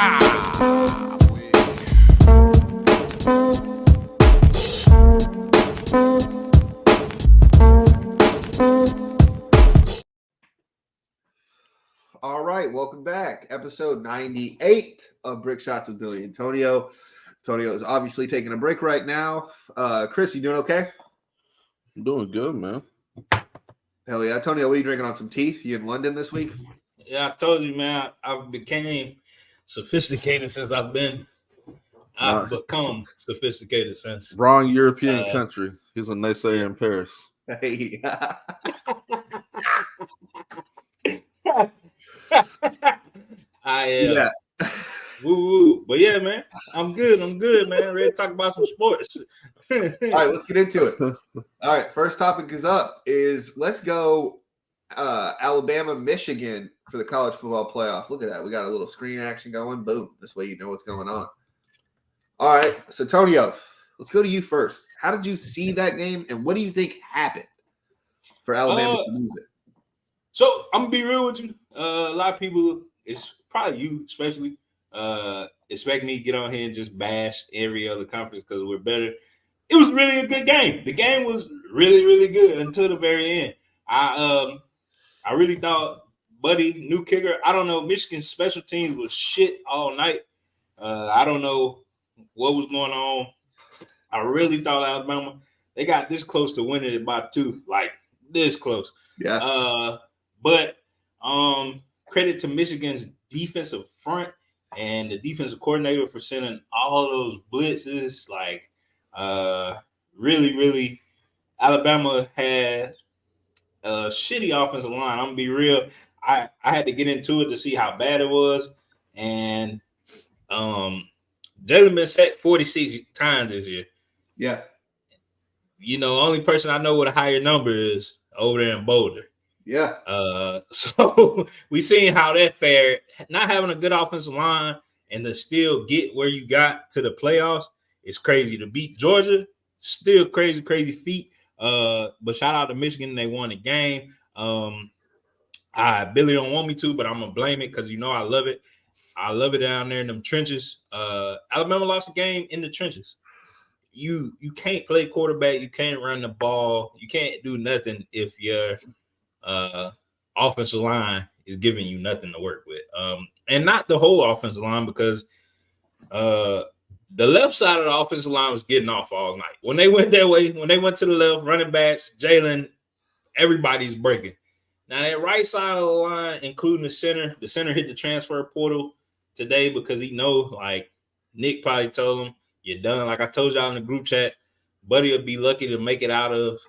All right, welcome back. Episode 98 of BrickShots with Billy and Antonio. Antonio is obviously taking a break right now. Chris, you doing okay? I'm doing good, man. Hell yeah. Antonio, what are you drinking on some tea? You in London this week? Yeah, I told you, man. I've became sophisticated since I've become sophisticated since. Wrong European country. He's a naysayer in Paris. Hey. Yeah. Woo. But yeah, man, I'm good, man. Ready to talk about some sports. All right, let's get into it. All right, first topic is let's go Alabama, Michigan for the college football playoff. Look at that. We got a little screen action going. Boom. This way you know what's going on. All right, so Antonio, let's go to you first. How did you see that game, and what do you think happened for Alabama to lose it? So I'm gonna be real with you. A lot of people, it's probably you especially, expect me to get on here and just bash every other conference because we're better. It was really a good game. The game was really, really good until the very end. I really thought Buddy, new kicker. I don't know. Michigan's special teams was shit all night. I don't know what was going on. I really thought Alabama, they got this close to winning it by 2, like this close. Yeah. But credit to Michigan's defensive front and the defensive coordinator for sending all those blitzes. Like, really, really, Alabama had a shitty offensive line. I'm gonna be real. I had to get into it to see how bad it was, and Jalen been sacked 46 times this year. Yeah. You know, only person I know with a higher number is over there in Boulder. Yeah. So we seen how that fared. Not having a good offensive line and to still get where you got to the playoffs is crazy. To beat Georgia, still crazy feat. But shout out to Michigan, they won the game. Billy don't want me to, but I'm gonna blame it because you know I love it. I love it down there in them trenches. Alabama lost the game in the trenches. You can't play quarterback. You can't run the ball. You can't do nothing if your offensive line is giving you nothing to work with. And not the whole offensive line because the left side of the offensive line was getting off all night. When they went that way, when they went to the left, running backs, Jalen, everybody's breaking. Now that right side of the line, including the center hit the transfer portal today because he know, like Nick probably told him, you're done. Like I told y'all in the group chat, Buddy will be lucky to make it out of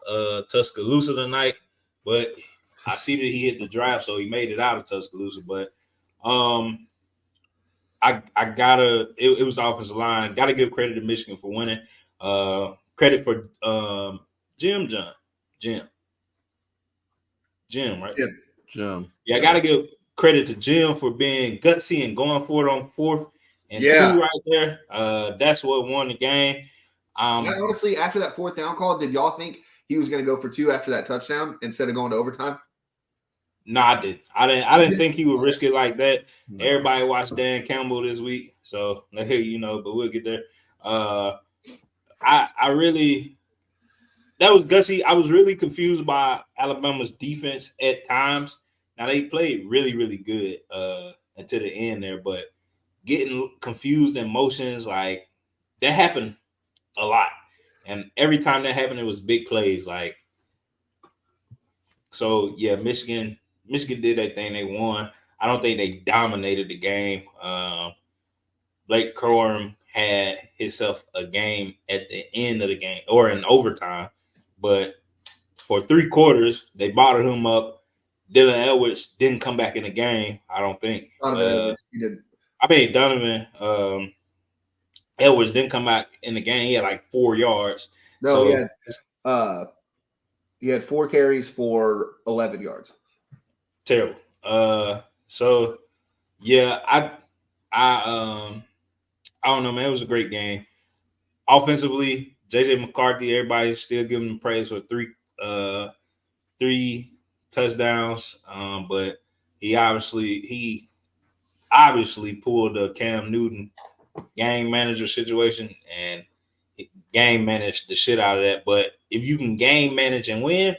Tuscaloosa tonight. But I see that he hit the draft, so he made it out of Tuscaloosa. But I gotta it was the offensive line. Gotta give credit to Michigan for winning. Credit for Jim, right? Yeah. Jim. Yeah, I gotta give credit to Jim for being gutsy and going for it on 4th and 2 right there. That's what won the game. Honestly, after that 4th down call, did y'all think he was going to go for 2 after that touchdown instead of going to overtime? No, I didn't. I didn't think he would risk it like that. No. Everybody watched Dan Campbell this week, so you know. But we'll get there. I really, that was gutsy. I was really confused by Alabama's defense at times. Now they played really, really good until the end there, but getting confused in motions like that happened a lot, and every time that happened, it was big plays. Like, so yeah, Michigan did that thing. They won. I don't think they dominated the game. Blake Corum had himself a game at the end of the game or in overtime, but for 3 quarters, they bottled him up. Dylan Edwards didn't come back in the game, I don't think. He didn't. I mean, Donovan Edwards didn't come back in the game. He had like 4 yards. No, he had 4 carries for 11 yards. Terrible. So yeah, I don't know, man. It was a great game. Offensively, JJ McCarthy, everybody's still giving him praise for 3 touchdowns. But he obviously obviously pulled the Cam Newton game manager situation and game managed the shit out of that. But if you can game manage and win,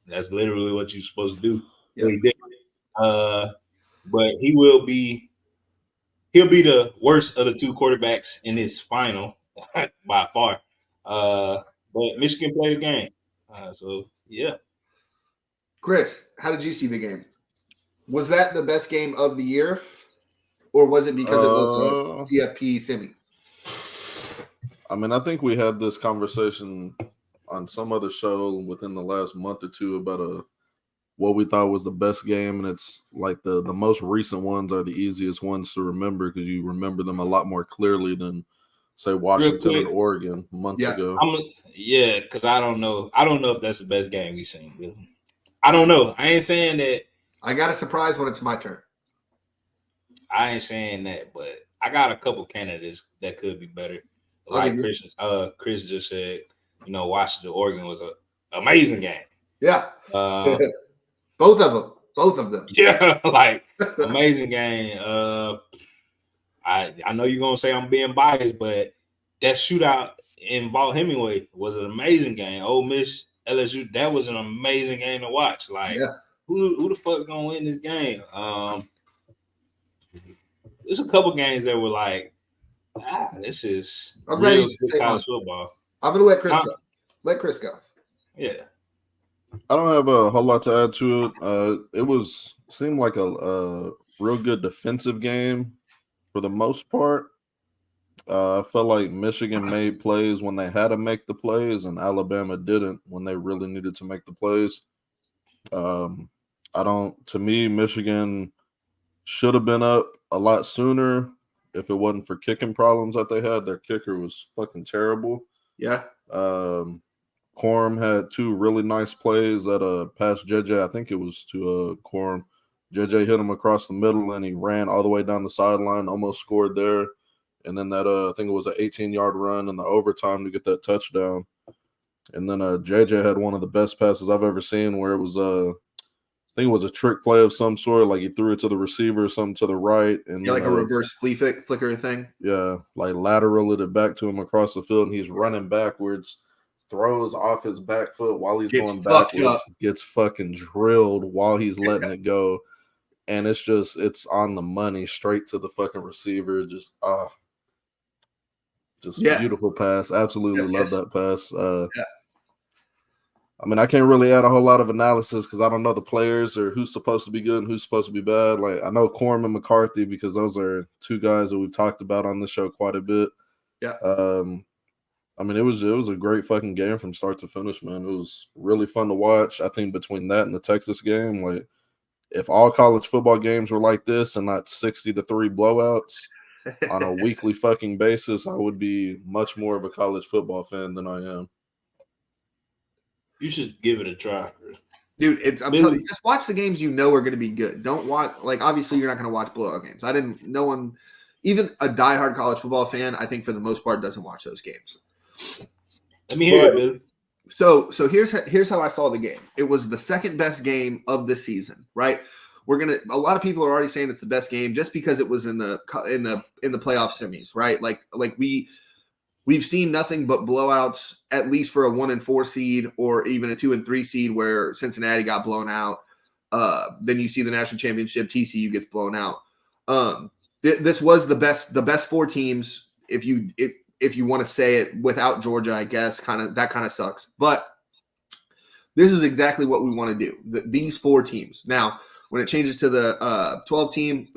that's literally what you're supposed to do. Yep. He did. But he'll be the worst of the two quarterbacks in this final by far. But Michigan played the game. So yeah. Chris, how did you see the game? Was that the best game of the year, or was it because it was a CFP semi? I mean, I think we had this conversation on some other show within the last month or two about what we thought was the best game, and it's like the most recent ones are the easiest ones to remember because you remember them a lot more clearly than, say, Washington and Oregon a month ago. Because I don't know. I don't know if that's the best game we've seen. Bill. I don't know. I ain't saying that. I got a surprise when it's my turn. I ain't saying that, but I got a couple candidates that could be better. Like Chris just said, Washington, Oregon was an amazing game. Yeah. Both of them. Yeah, like amazing game. I know you're gonna say I'm being biased, but that shootout in Vaught Hemingway was an amazing game. Ole Miss, LSU, that was an amazing game to watch. Like, who the fuck's gonna win this game? There's a couple games that were like, this is real good college football. I'm gonna let Chris go. Let Chris go. Yeah. I don't have a whole lot to add to it. It seemed like a real good defensive game for the most part. I felt like Michigan made plays when they had to make the plays, and Alabama didn't when they really needed to make the plays. To me, Michigan should have been up a lot sooner if it wasn't for kicking problems that they had. Their kicker was fucking terrible. Yeah. Corum had two really nice plays that past JJ. I think it was to Corum. JJ hit him across the middle, and he ran all the way down the sideline, almost scored there. And then that I think it was an 18-yard run in the overtime to get that touchdown. And then JJ had one of the best passes I've ever seen, where it was I think it was a trick play of some sort, like he threw it to the receiver or something to the right, and like a reverse flicker thing. Yeah, like lateraled it back to him across the field, and he's running backwards. Throws off his back foot while he's going backwards, gets fucking drilled while he's letting it go. And it's on the money, straight to the fucking receiver. Just beautiful pass. Absolutely love that pass. I mean, I can't really add a whole lot of analysis because I don't know the players or who's supposed to be good and who's supposed to be bad. Like, I know Corum and McCarthy because those are two guys that we've talked about on this show quite a bit. Yeah. I mean, it was a great fucking game from start to finish, man. It was really fun to watch. I think between that and the Texas game, like, if all college football games were like this and not 60-3 blowouts on a weekly fucking basis, I would be much more of a college football fan than I am. You should give it a try, Chris. Dude, I'm telling you, just watch the games you know are going to be good. Don't watch, like, obviously you're not going to watch blowout games. No one, even a diehard college football fan, I think for the most part doesn't watch those games. Let me hear it, Billy. So here's how I saw the game. It was the second best game of the season, right? A lot of people are already saying it's the best game just because it was in the playoff semis, right? Like we've seen nothing but blowouts, at least for a 1 and 4 seed or even a 2 and 3 seed where Cincinnati got blown out. Then you see the national championship, TCU gets blown out. This was the best 4 teams. If you want to say it without Georgia, I guess that kind of sucks. But this is exactly what we want to do. These 4 teams. Now, when it changes to the 12 team,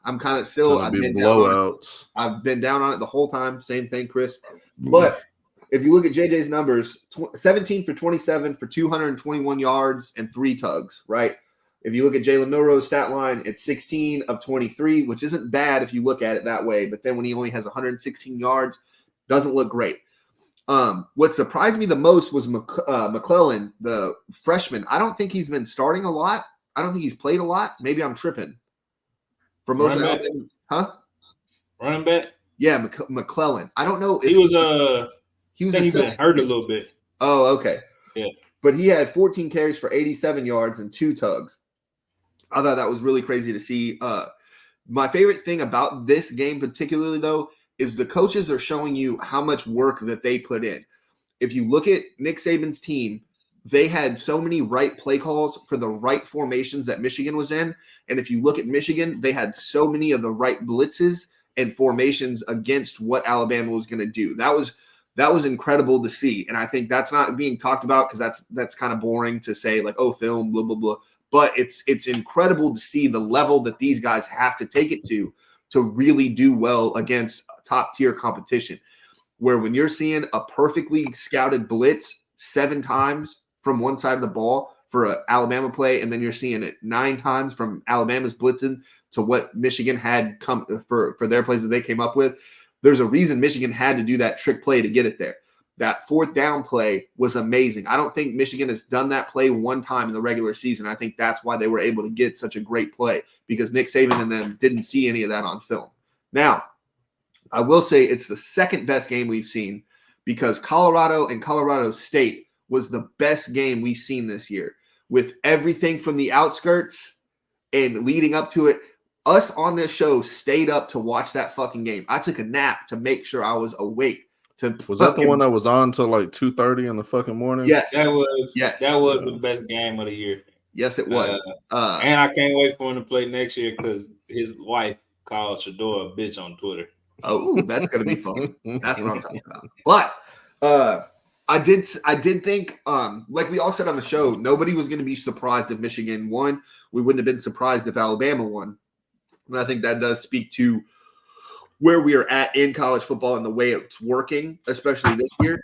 I'm kind of still. I've been down on it the whole time. Same thing, Chris. But if you look at JJ's numbers, 17 for 27 for 221 yards and 3 tugs, right? If you look at Jalen Milroe's stat line, it's 16 of 23, which isn't bad if you look at it that way. But then when he only has 116 yards, doesn't look great. What surprised me the most was McClellan, the freshman. I don't think he's been starting a lot. I don't think he's played a lot. Maybe I'm tripping. For most of Alabama, huh? Running back? Yeah, McClellan. I don't know if he's been hurt a little bit. Oh, okay. Yeah. But he had 14 carries for 87 yards and 2 tugs. I thought that was really crazy to see. My favorite thing about this game particularly, though, is the coaches are showing you how much work that they put in. If you look at Nick Saban's team, they had so many right play calls for the right formations that Michigan was in. And if you look at Michigan, they had so many of the right blitzes and formations against what Alabama was going to do. That was incredible to see. And I think that's not being talked about because that's kind of boring to say, like, oh, film, blah, blah, blah. But it's incredible to see the level that these guys have to take it to really do well against top tier competition. Where when you're seeing a perfectly scouted blitz 7 times from one side of the ball for an Alabama play, and then you're seeing it 9 times from Alabama's blitzing to what Michigan had come for their plays that they came up with, there's a reason Michigan had to do that trick play to get it there. That 4th down play was amazing. I don't think Michigan has done that play one time in the regular season. I think that's why they were able to get such a great play, because Nick Saban and them didn't see any of that on film. Now, I will say it's the second best game we've seen, because Colorado and Colorado State was the best game we've seen this year, with everything from the outskirts and leading up to it. Us on this show stayed up to watch that fucking game. I took a nap to make sure I was awake. Was that the one that was on till like 2:30 in the fucking morning? Yes. That was the best game of the year. Yes, it was. And I can't wait for him to play next year because his wife called Shador a bitch on Twitter. Oh, that's gonna be fun. That's what I'm talking about. But I did think, like we all said on the show, nobody was gonna be surprised if Michigan won. We wouldn't have been surprised if Alabama won. And I think that does speak to where we are at in college football and the way it's working, especially this year.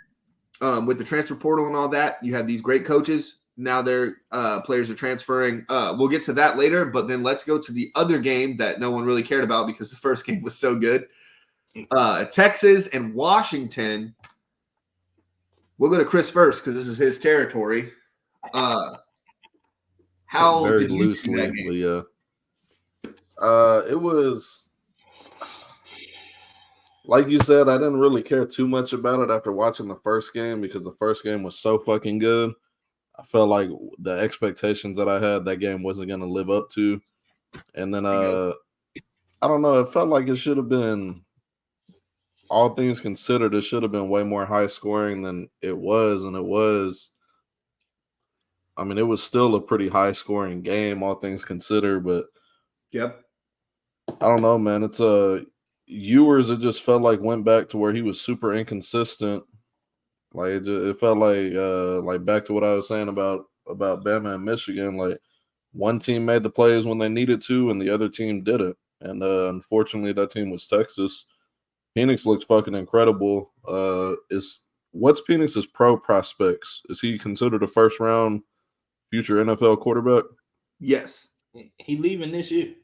With the transfer portal and all that, you have these great coaches. Now their players are transferring. We'll get to that later, but then let's go to the other game that no one really cared about because the first game was so good. Texas and Washington. We'll go to Chris first because this is his territory. How very did you loosely, see that game? yeah. It was, like you said, I didn't really care too much about it after watching the first game because the first game was so fucking good. I felt like the expectations that I had, that game wasn't going to live up to. And then, I don't know, it felt like it should have been, all things considered, it should have been way more high scoring than it was. And it was, I mean, it was still a pretty high scoring game, all things considered, but Yep. I don't know, man. It's Ewers, it just felt like went back to where he was super inconsistent. Like it felt like back to what I was saying about Bama and Michigan. Like one team made the plays when they needed to, and the other team didn't. And unfortunately, that team was Texas. Penix looks fucking incredible. What's Penix's pro prospects? Is he considered a first round future NFL quarterback? Yes. He leaving this year.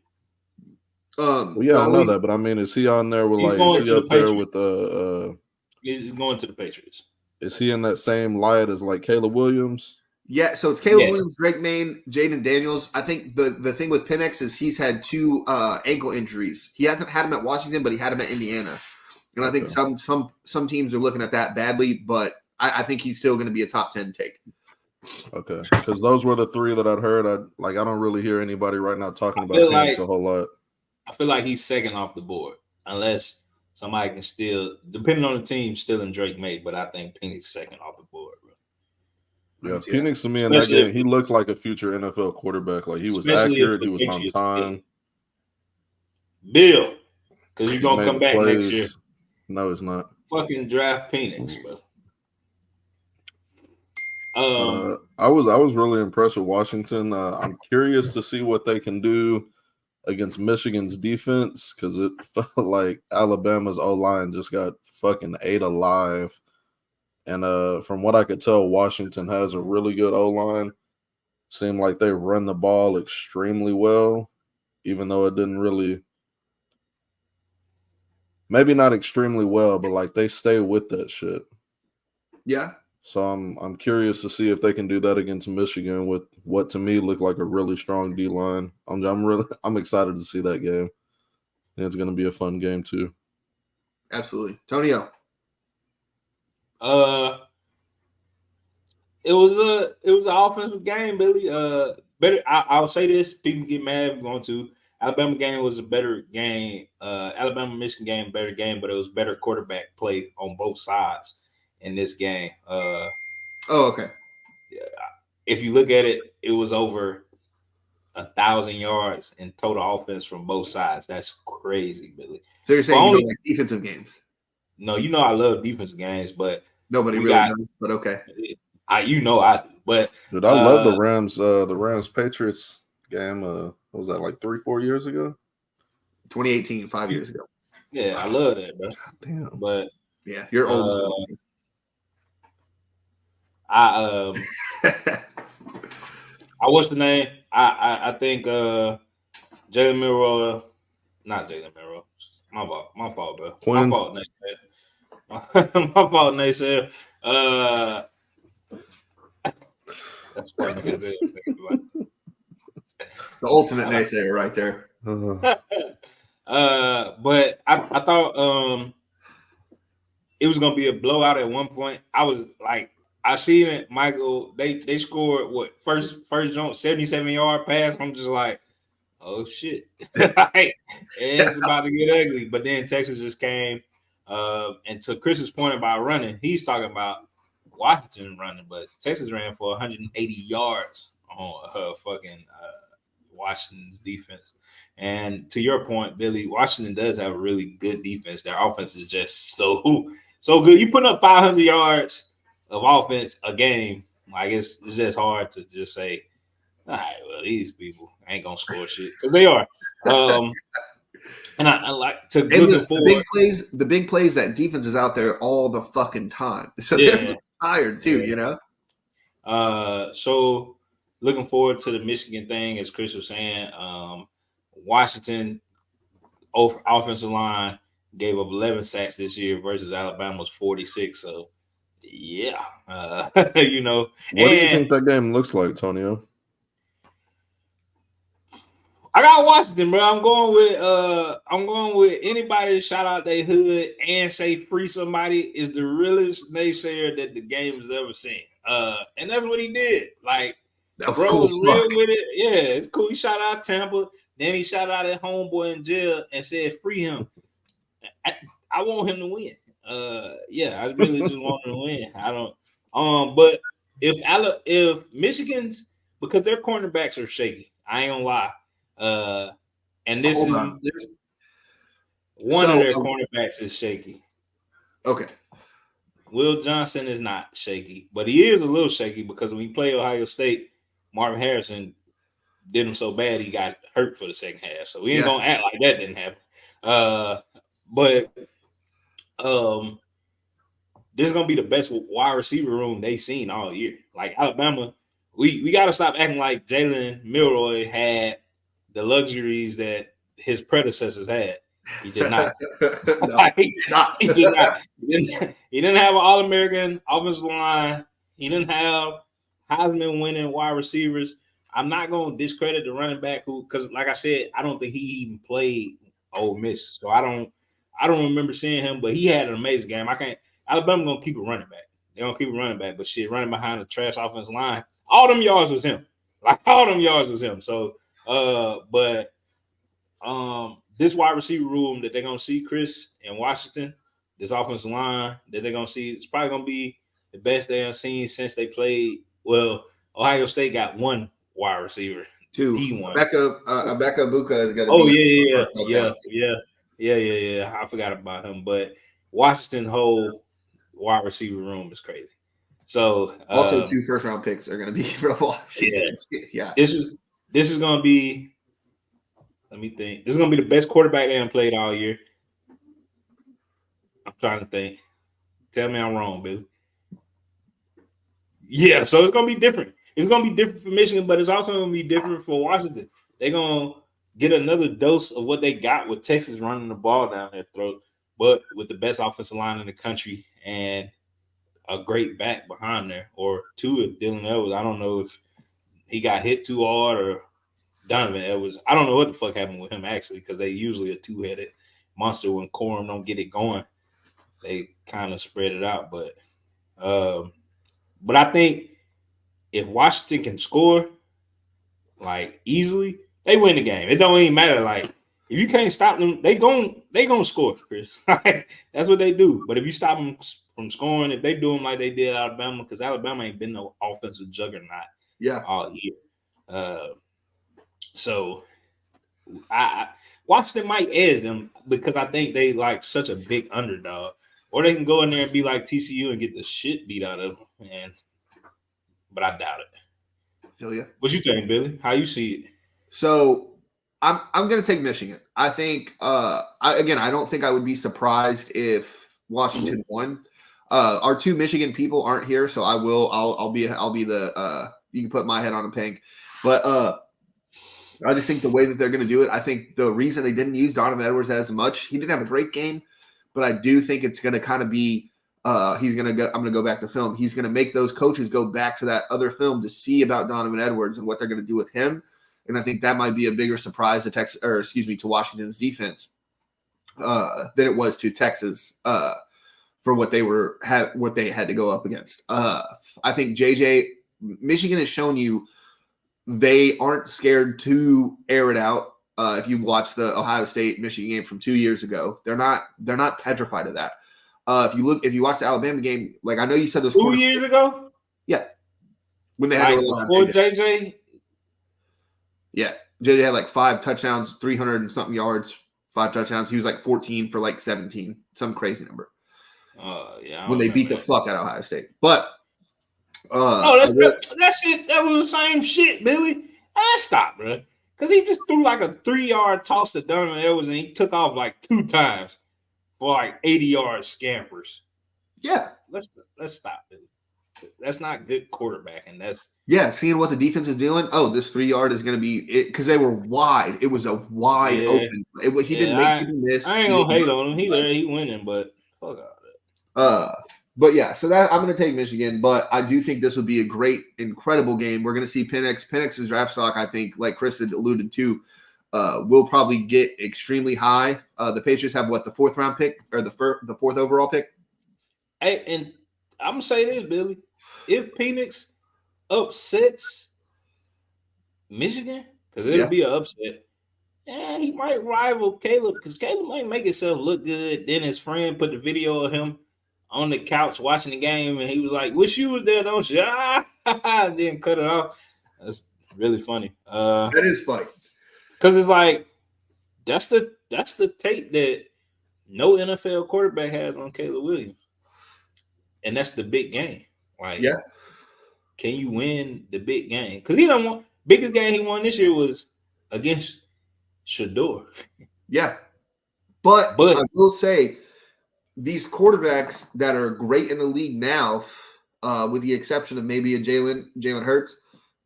Well, yeah, I know that, but I mean, is he on there with He's like? going Is he to up the there Patriots. with He's going to the Patriots. Is he in that same light as like Caleb Williams? Yeah, so it's Caleb Williams, Drake Maye, Jaden Daniels. I think the thing with Penix is he's had 2 ankle injuries. He hasn't had him at Washington, but he had him at Indiana. And I think some teams are looking at that badly, but I think he's still going to be a top 10 take. Okay, because those were the 3 that I'd heard. I don't really hear anybody right now talking about Penix a whole lot. I feel like he's second off the board, unless somebody can still, depending on the team, still in Drake Maye. But I think Penix second off the board, bro. Yeah, Penix to me in that game, he looked like a future NFL quarterback. Like he was accurate, he was on time. Bill, because you're gonna come back next year. No, it's not. Fucking draft Penix, bro. I was really impressed with Washington. I'm curious to see what they can do against Michigan's defense because it felt like Alabama's O-line just got fucking ate alive. And from what I could tell, Washington has a really good O-line. Seemed like they run the ball extremely well, even though it didn't really – maybe not extremely well, but like they stay with that shit. Yeah. So I'm curious to see if they can do that against Michigan with what to me looked like a really strong D-line. I'm excited to see that game. And it's going to be a fun game too. Absolutely. Tonio. It was an offensive game, Billy. better. I'll say this. People get mad if you want to. Alabama game was a better game. Alabama Michigan game, better game, but it was better quarterback play on both sides in this game. Oh, okay. If you look at it, it was over 1,000 yards in total offense from both sides. That's crazy, Billy. So you're saying you don't like defensive games? No, you know I love defensive games, but nobody really knows. But okay, I do. But dude, I love the Rams. The Rams Patriots game. What was that, like 3-4 years ago? 2018, 5 years ago. Yeah, I love that, bro. Damn. But yeah, you're old. I what's the name? I think Jalen Milroe, not Jalen Milroe. My fault, bro. Quinn. My fault, Naysayer. My fault, Naysayer. That's funny because the ultimate naysayer right there. But I thought it was gonna be a blowout at one point. I was like, I seen it, Michael. They scored what first jump 77-yard pass. I'm just like, oh shit, like, it's about to get ugly. But then Texas just came, and to Chris's point about running, he's talking about Washington running, but Texas ran for 180 yards on fucking Washington's defense. And to your point, Billy, Washington does have a really good defense. Their offense is just so good. You putting up 500 yards of offense a game, like it's just hard to just say, all right, well, these people ain't gonna score shit because they are. And I like to look forward. The big plays that defense is out there all the fucking time, so they're tired too, you know. So looking forward to the Michigan thing, as Chris was saying. Washington offensive line gave up 11 sacks this year versus Alabama's 46. So yeah, you know. What do you think that game looks like, Tonio? I got Washington, bro. I'm going with anybody to shout out their hood and say free somebody is the realest naysayer that the game has ever seen. And that's what he did. Like, that was bro cool was real with it. Yeah, it's cool. He shot out Tampa. Then he shot out at homeboy in jail and said free him. I want him to win. Yeah, I really just want him to win. I don't. But if Michigan's, because their cornerbacks are shaky, I ain't gonna lie. And this is one of their cornerbacks is shaky. Okay. Will Johnson is not shaky, but he is a little shaky because when he played Ohio State, Marvin Harrison did him so bad he got hurt for the second half. So we ain't gonna act like that didn't happen. But this is gonna be the best wide receiver room they've seen all year. Like Alabama, we got to stop acting like Jalen Milroe had the luxuries that his predecessors had. He did not. No, he did not. He didn't have an All-American offensive line. He didn't have Heisman winning wide receivers. I'm not going to discredit the running back because, like I said, I don't think he even played Ole Miss. So I don't remember seeing him, but he had an amazing game. Alabama going to keep a running back. They're going to keep a running back, but shit, running behind the trash offensive line, all them yards was him. Like all them yards was him. So, this wide receiver room that they're gonna see, Chris, in Washington, this offensive line that they're gonna see, it's probably gonna be the best they have seen since they played. Well, Ohio State got one wide receiver, two. D1. Emeka Buka is gonna. Oh yeah. I forgot about him, but Washington whole wide receiver room is crazy. So also 2 first-round picks are gonna be for Washington. Yeah. This is gonna be. Let me think. This is gonna be the best quarterback they haven't played all year. I'm trying to think. Tell me I'm wrong, Billy. Yeah, so it's gonna be different. It's gonna be different for Michigan, but it's also gonna be different for Washington. They're gonna get another dose of what they got with Texas running the ball down their throat, but with the best offensive line in the country and a great back behind there, or two if Dylan Edwards. I don't know if he got hit too hard or Donovan Edwards. I don't know what the fuck happened with him actually, because they usually a two-headed monster when Corum don't get it going. They kind of spread it out, but I think if Washington can score, like easily, they win the game. It don't even matter. Like if you can't stop them, they gonna score, Chris. That's what they do. But if you stop them from scoring, if they do them like they did Alabama, because Alabama ain't been no offensive juggernaut all year. So I Washington might edge them because I think they like such a big underdog, or they can go in there and be like TCU and get the shit beat out of them. But I doubt it. Feel you. What you think, Billy? How you see it? So I'm going to take Michigan. I think I don't think I would be surprised if Washington won. Our two Michigan people aren't here, so I'll be the you can put my head on a pink. But I just think the way that they're going to do it, I think the reason they didn't use Donovan Edwards as much, he didn't have a great game, but I do think it's going to kind of be I'm going to go back to film. He's going to make those coaches go back to that other film to see about Donovan Edwards and what they're going to do with him. And I think that might be a bigger surprise to Washington's defense than it was to Texas for what they had to go up against. I think Michigan has shown you they aren't scared to air it out. If you watch the Ohio State Michigan game from 2 years ago, they're not petrified of that. If you watch the Alabama game, like I know you said this 2 years ago, yeah, when they had before JJ. Yeah, JJ had like 5 touchdowns, 300 and something yards, 5 touchdowns. He was like 14 for like 17, some crazy number. When they beat the fuck out of Ohio State. But that shit. That was the same shit, Billy. Stop, bro. Because he just threw like a 3-yard toss to Donovan Edwards and he took off like 2 times for like 80-yard scampers. Yeah, let's stop, Billy. That's not good quarterbacking. Seeing what the defense is doing. Oh, this 3-yard is going to be it because they were wide. It was a wide open. He didn't miss. I ain't gonna hate on him. He winning, but fuck all that. But yeah, so that I'm going to take Michigan, but I do think this will be a great, incredible game. We're going to see Penix's draft stock. I think, like Chris had alluded to, will probably get extremely high. The Patriots have the 4th round pick or the 4th overall pick. Hey, and I'm gonna say this, Billy. If Penix upsets Michigan, because it'll be an upset, he might rival Caleb because Caleb might make himself look good. Then his friend put the video of him on the couch watching the game, and he was like, "Wish you was there, don't you?" Then cut it off. That's really funny. That is funny because it's like that's the tape that no NFL quarterback has on Caleb Williams. And that's the big game. Like, can you win the big game? Because he don't want biggest game he won this year was against Shador. Yeah, but I will say these quarterbacks that are great in the league now, with the exception of maybe a Jalen Hurts,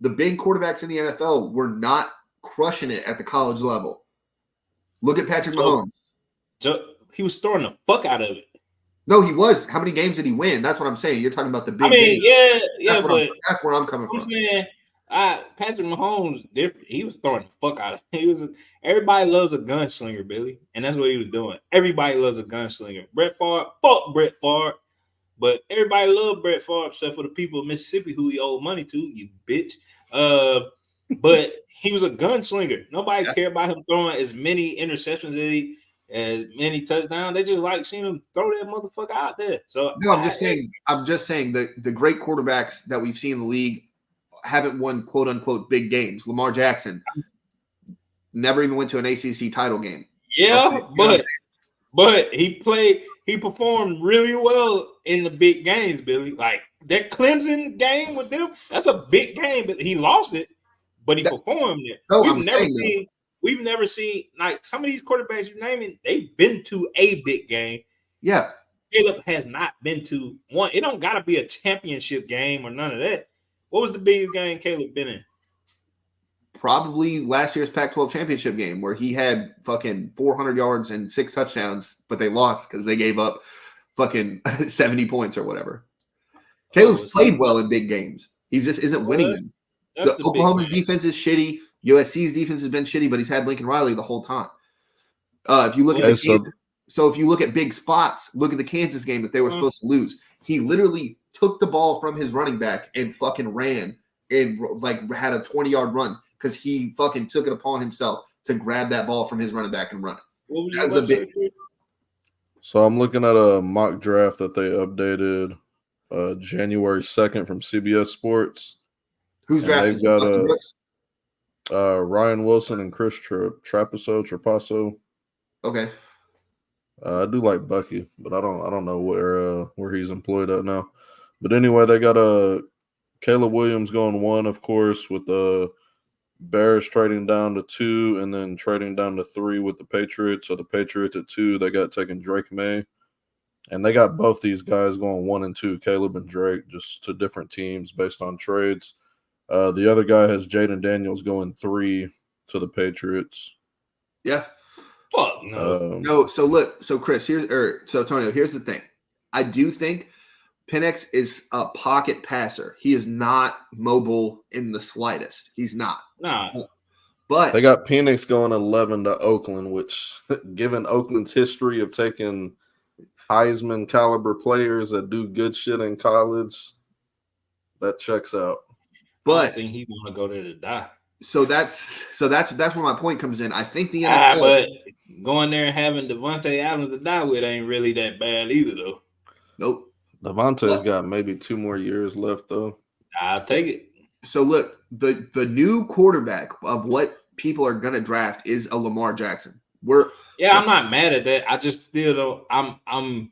the big quarterbacks in the NFL were not crushing it at the college level. Look at Patrick Mahomes. He was throwing the fuck out of it. No, he was. How many games did he win? That's what I'm saying. You're talking about the big games. That's where I'm coming from. I'm saying Patrick Mahomes different. He was throwing the fuck out of it. Everybody loves a gunslinger, Billy, and that's what he was doing. Everybody loves a gunslinger. Brett Favre, fuck Brett Favre, but everybody loved Brett Favre except for the people of Mississippi who he owed money to. You bitch. But he was a gunslinger. Nobody cared about him throwing as many interceptions as many touchdowns. They just like seeing him throw that motherfucker out there. So no, I'm just saying that the great quarterbacks that we've seen in the league haven't won quote unquote big games. Lamar Jackson never even went to an ACC title game. Yeah, but he performed really well in the big games, Billy. Like that Clemson game with them, that's a big game, but he lost it, but he performed it. No, We've never seen like some of these quarterbacks you're naming, they've been to a big game. Yeah. Caleb has not been to one. It don't gotta be a championship game or none of that. What was the biggest game Caleb been in? Probably last year's Pac-12 championship game where he had fucking 400 yards and 6 touchdowns, but they lost because they gave up fucking 70 points or whatever. Caleb's played well in big games. He just isn't winning them. Oklahoma's defense is shitty. USC's defense has been shitty, but he's had Lincoln Riley the whole time. If you look if you look at big spots, look at the Kansas game that they were supposed to lose. He literally took the ball from his running back and fucking ran and like had a 20-yard run. because he fucking took it upon himself to grab that ball from his running back and run it. What was That your was a big. website? So I'm looking at a mock draft that they updated January 2nd from CBS Sports. Who's And drafting? they've got Bucky Brooks? Ryan Wilson and Chris Trapasso. Okay. I do like Bucky, but I don't know where he's employed at now. But anyway, they got Caleb Williams going 1, of course, with the Bears trading down to 2 and then trading down to 3 with the Patriots. So the Patriots at 2, they got taking Drake May. And they got both these guys going 1 and 2, Caleb and Drake, just to different teams based on trades. The other guy has Jaden Daniels going 3 to the Patriots. Yeah. Fuck no. No. So look. So Chris, so Antonio, here's the thing. I do think Penix is a pocket passer. He is not mobile in the slightest. He's not. Nah. But they got Penix going 11 to Oakland, which, given Oakland's history of taking Heisman caliber players that do good shit in college, that checks out. But I think he's gonna go there to die. So that's where my point comes in. I think the NFL, but going there and having Devontae Adams to die with ain't really that bad either, though. Nope. Devontae's got maybe 2 more years left, though. I'll take it. So look, the new quarterback of what people are gonna draft is a Lamar Jackson. I'm not mad at that. I just still don't. I'm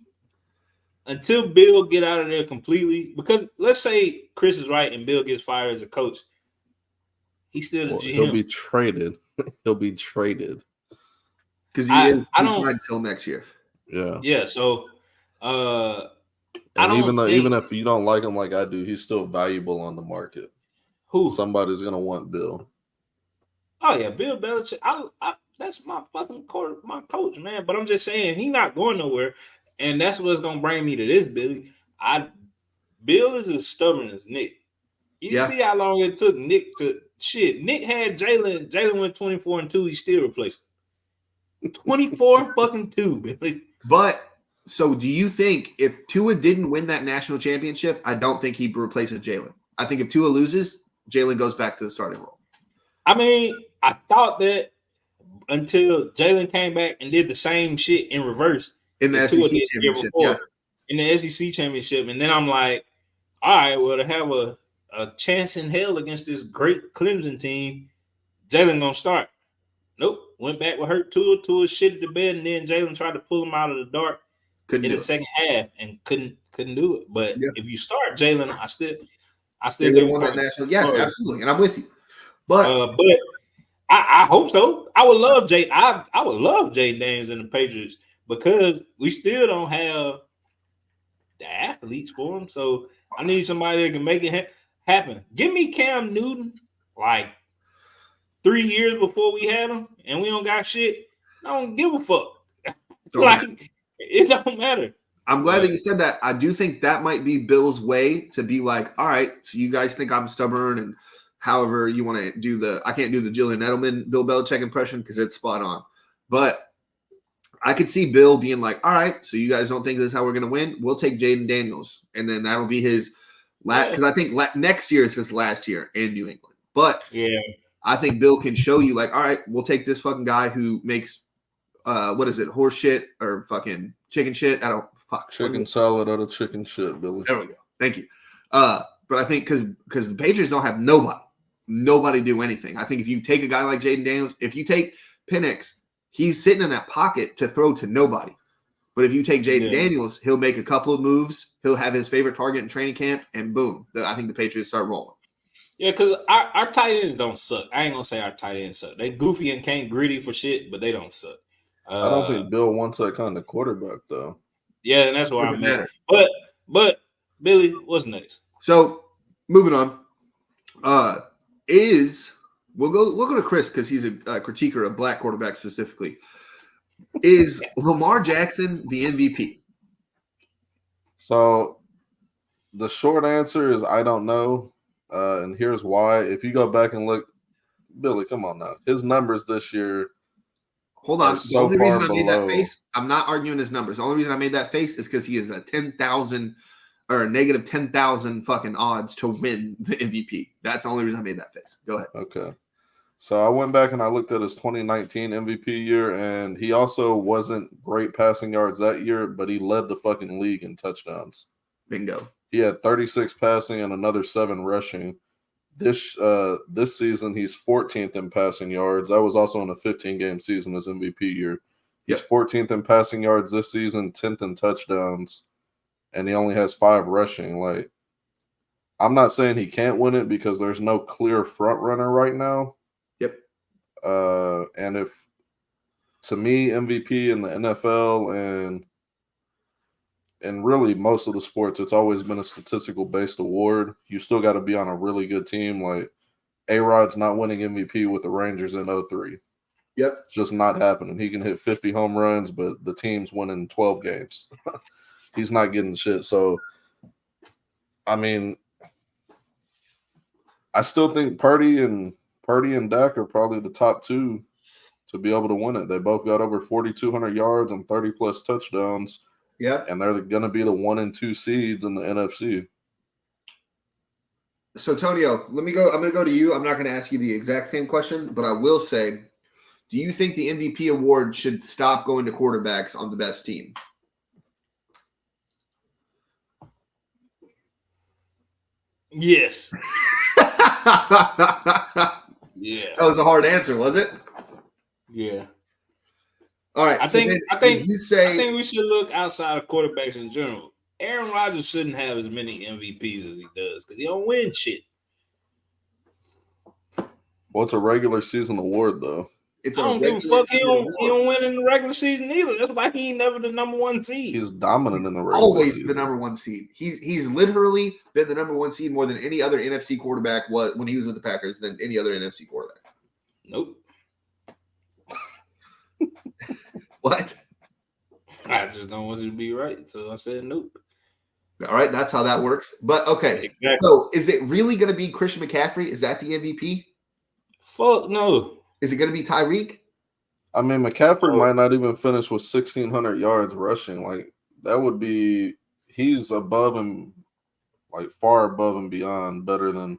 until Bill get out of there completely, because let's say Chris is right and Bill gets fired as a coach, he's still the GM. He'll be traded. He'll be traded because he's signed until next year. Yeah. So, even if you don't like him like I do, he's still valuable on the market. Who? Somebody's gonna want Bill. Oh yeah, Bill Belichick. That's my fucking my coach, man. But I'm just saying he's not going nowhere. And that's what's gonna bring me to this, Billy. Bill is as stubborn as Nick. You see how long it took Nick to shit. Nick had Jalen. Jalen went 24-2. He still replaced him. 24-2, Billy. But so, do you think if Tua didn't win that national championship, I don't think he replaces Jalen. I think if Tua loses, Jalen goes back to the starting role. I mean, I thought that until Jalen came back and did the same shit in reverse. In the SEC championship, in the SEC championship, and then I'm like, all right, well, to have a chance in hell against this great Clemson team, Jalen gonna start. Nope, went back with hurt Tua shitted the bed, and then Jalen tried to pull him out of the dark in the second half and couldn't do it. But if you start Jalen, I still think won that national. Yes, absolutely, and I'm with you. But I hope so. I would love I would love Jay Daniels and the Patriots, because we still don't have the athletes for them. So I need somebody that can make it happen. Give me Cam Newton like 3 years before we had him, and we don't got shit. I don't give a fuck. It don't matter. I'm glad that you said that. I do think that might be Bill's way to be like, all right, so you guys think I'm stubborn and however you want to do I can't do the Julian Edelman, Bill Belichick impression because it's spot on. But I could see Bill being like, all right, so you guys don't think this is how we're going to win? We'll take Jaden Daniels. And then that'll be his last, because I think next year is his last year in New England. But I think Bill can show you like, all right, we'll take this fucking guy who makes, what is it, horse shit or fucking chicken shit? I don't, fuck. Chicken salad out of chicken shit, Billy. There we go. Thank you. But I think because the Patriots don't have nobody do anything. I think if you take a guy like Jaden Daniels, if you take Penix, he's sitting in that pocket to throw to nobody. But if you take Jaden Daniels, he'll make a couple of moves. He'll have his favorite target in training camp, and boom, I think the Patriots start rolling. Yeah, because our tight ends don't suck. I ain't going to say our tight ends suck. They goofy and can't gritty for shit, but they don't suck. I don't think Bill wants that kind of quarterback, though. Yeah, and that's where I'm at. But, Billy, what's next? So, moving on. We'll go to Chris because he's a critiquer of black quarterbacks specifically. Is Lamar Jackson the MVP? So the short answer is I don't know. And here's why. If you go back and look, Billy, come on now. His numbers this year. Hold on. The only reason I made that face, I'm not arguing his numbers. The only reason I made that face is because he is a 10,000 or a negative 10,000 fucking odds to win the MVP. That's the only reason I made that face. Go ahead. Okay. So I went back and I looked at his 2019 MVP year, and he also wasn't great passing yards that year, but he led the fucking league in touchdowns. Bingo. He had 36 passing and another 7 rushing. This season, he's 14th in passing yards. That was also in a 15-game season, his MVP year. He's 14th in passing yards this season, 10th in touchdowns, and he only has 5 rushing. Like, I'm not saying he can't win it because there's no clear front runner right now. Yep. And if, to me, MVP in the NFL and really most of the sports, it's always been a statistical based award. You still got to be on a really good team. Like, A-Rod's not winning MVP with the Rangers in 03. Yep. It's just not happening. He can hit 50 home runs, but the team's winning 12 games. He's not getting shit. So, I mean, I still think Purdy and Dak are probably the top 2 to be able to win it. They both got over 4,200 yards and 30-plus touchdowns. Yeah. And they're going to be the 1 and 2 seeds in the NFC. So, Tonio, let me go. I'm going to go to you. I'm not going to ask you the exact same question, but I will say, do you think the MVP award should stop going to quarterbacks on the best team? Yes. Yeah. That was a hard answer, was it? Yeah. All right. I think we should look outside of quarterbacks in general. Aaron Rodgers shouldn't have as many MVPs as he does because he don't win shit. Well, it's a regular season award, though. I don't give a fuck. He don't win in the regular season either. That's why he ain't never the number 1 seed. He's dominant in the regular always season. The number 1 seed. He's literally been the number 1 seed more than any other NFC quarterback was when he was with the Packers than any other NFC quarterback. Nope. What? I just don't want you to be right, so I said nope. All right, that's how that works. But okay, exactly. So is it really going to be Christian McCaffrey? Is that the MVP? Fuck no. Is it going to be Tyreek? I mean, McCaffrey might not even finish with 1,600 yards rushing. Like, that would be – he's above and, like, far above and beyond better than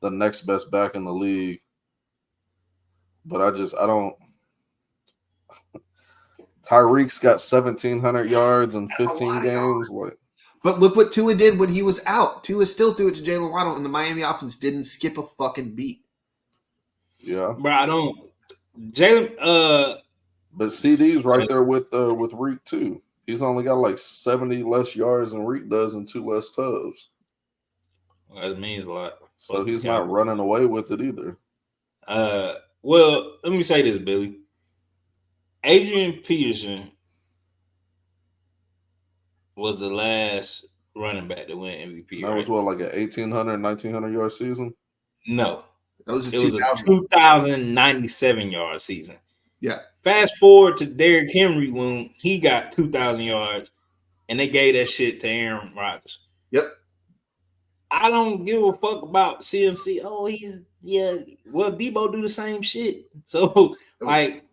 the next best back in the league. But I don't – Tyreek's got 1,700 yards in 15 games. Like, but look what Tua did when he was out. Tua still threw it to Jalen Waddle, and the Miami offense didn't skip a fucking beat. Yeah. Bro, I don't – Jalen but CD's right there with Reek, too. He's only got like 70 less yards than Reek does and 2 less tubs. Well, that means a lot. So he's not running away with it either. Well, let me say this, Billy. Adrian Peterson was the last running back to win MVP. That was what, like an 1,800, 1,900 yard season? No. It was a 2,097 yard season. Yeah. Fast forward to Derrick Henry when he got 2,000 yards, and they gave that shit to Aaron Rodgers. Yep. I don't give a fuck about CMC. Oh, well, Debo do the same shit. So, like,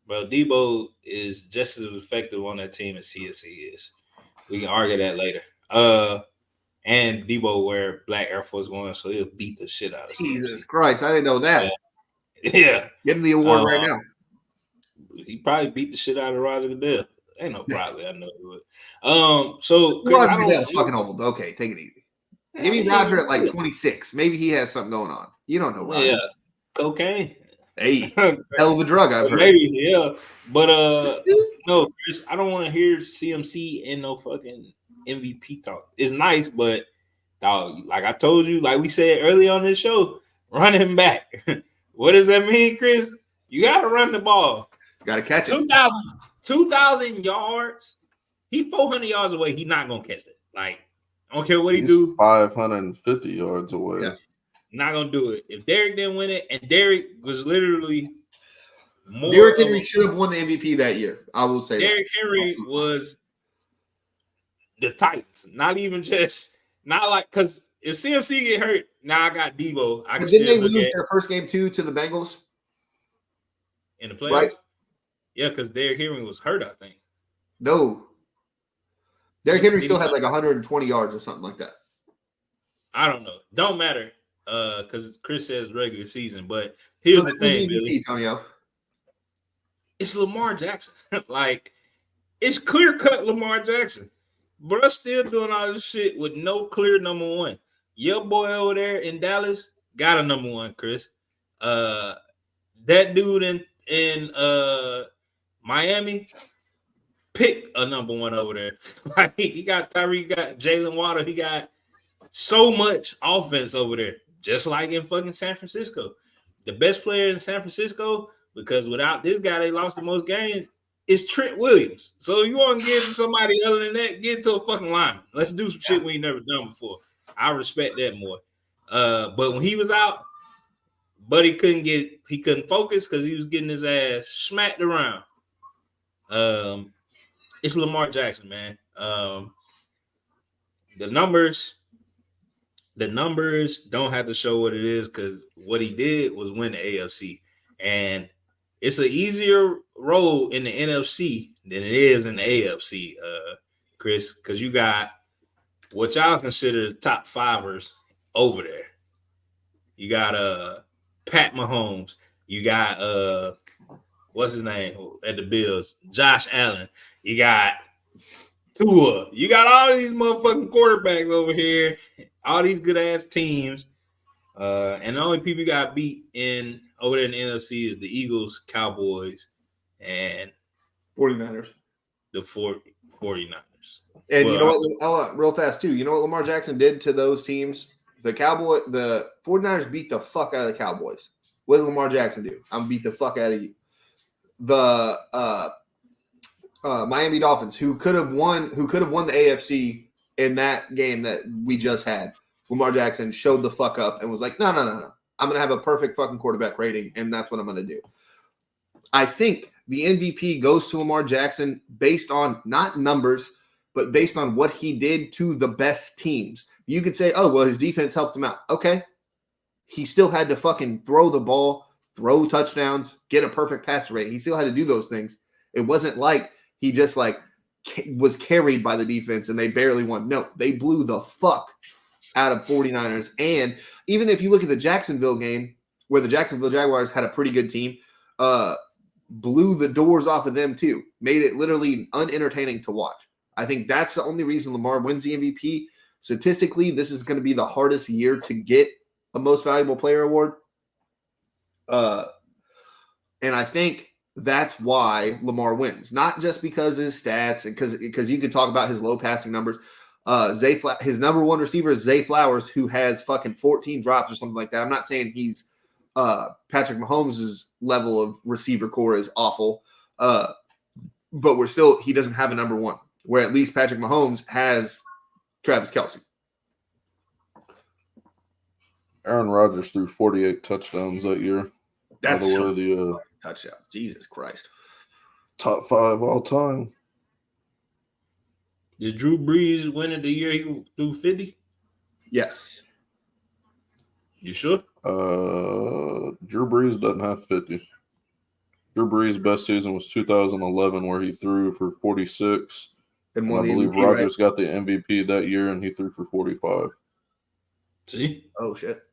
bro, Debo is just as effective on that team as CSC is. We can argue that later. And Debo wear black Air Force One, so he'll beat the shit out of Jesus Christ, I didn't know that. Yeah. Give him the award right now. He probably beat the shit out of Roger Goodell. Ain't no probably, I know he would. So Roger Goodell's fucking old. Okay, take it easy. Give me Roger at like 26. Maybe he has something going on. You don't know Roger. Yeah. Cocaine. Hey, hell of a drug, I've heard. Maybe, yeah. But no, Chris, I don't want to hear CMC and no fucking MVP talk. It's nice, but dog, like I told you, like we said early on this show, run him back. What does that mean, Chris? You got to run the ball. Got to catch it. 2,000 yards. He's 400 yards away. He's not going to catch it. Like, I don't care what he do. 550 yards away. Yeah. Not going to do it. If Derrick didn't win it, and Derrick was literally more. Derrick Henry should have won the MVP that year. I will say Derrick Henry was the Titans. Not even just, not like, because if CMC get hurt, now I got Debo. But didn't they lose their first game too to the Bengals? In the playoffs? Right. Yeah, because Derrick Henry was hurt, I think. No. Derrick Henry still had like 120 yards or something like that. I don't know. Don't matter. because Chris says regular season, but here's the thing, Billy. Antonio. It's Lamar Jackson. Like, it's clear-cut Lamar Jackson. But I'm still doing all this shit with no clear number one. Your boy over there in Dallas got a number one, Chris. That dude in Miami picked a number one over there. Like, he got Tyreek, he got Jalen Waddle, he got so much offense over there, just like in fucking San Francisco. The best player in San Francisco, because without this guy, they lost the most games, is Trent Williams. So you want to give to somebody other than that, get to a fucking lineman. Let's do some shit we ain't never done before. I respect that more. But when he was out, Buddy couldn't focus because he was getting his ass smacked around. It's Lamar Jackson, man. The numbers don't have to show what it is, because what he did was win the AFC. And it's an easier role in the NFC than it is in the AFC, Chris, because you got what y'all consider the top fivers over there. You got Pat Mahomes. You got what's his name at the Bills? Josh Allen. You got Tua. You got all these motherfucking quarterbacks over here, all these good ass teams. And the only people you got beat over there in the NFC is the Eagles, Cowboys, and 49ers. The 49ers. And you know what, real fast too, you know what Lamar Jackson did to those teams? The 49ers beat the fuck out of the Cowboys. What did Lamar Jackson do? I'm gonna beat the fuck out of you. The Miami Dolphins, who could have won the AFC in that game that we just had. Lamar Jackson showed the fuck up and was like, no. I'm going to have a perfect fucking quarterback rating, and that's what I'm going to do. I think the MVP goes to Lamar Jackson based on not numbers, but based on what he did to the best teams. You could say, oh, well, his defense helped him out. Okay. He still had to fucking throw the ball, throw touchdowns, get a perfect passer rating. He still had to do those things. It wasn't like he just was carried by the defense and they barely won. No, they blew the fuck out of 49ers. And even if you look at the Jacksonville game, where the Jacksonville Jaguars had a pretty good team, blew the doors off of them too. Made it literally unentertaining to watch. I think that's the only reason Lamar wins the MVP. Statistically, this is going to be the hardest year to get a Most Valuable Player award. And I think that's why Lamar wins. Not just because of his stats, and because you could talk about his low passing numbers. His number one receiver is Zay Flowers, who has fucking 14 drops or something like that. I'm not saying he's Patrick Mahomes' level of receiver core is awful, but he doesn't have a number one, where at least Patrick Mahomes has Travis Kelce. Aaron Rodgers threw 48 touchdowns that year. That's the touchdowns. Jesus Christ. Top 5 all time. Did Drew Brees win it the year he threw 50? Yes. You sure? Drew Brees doesn't have 50. Drew Brees' best season was 2011, where he threw for 46. And I believe Rodgers got the MVP that year, and he threw for 45. See? Oh, shit.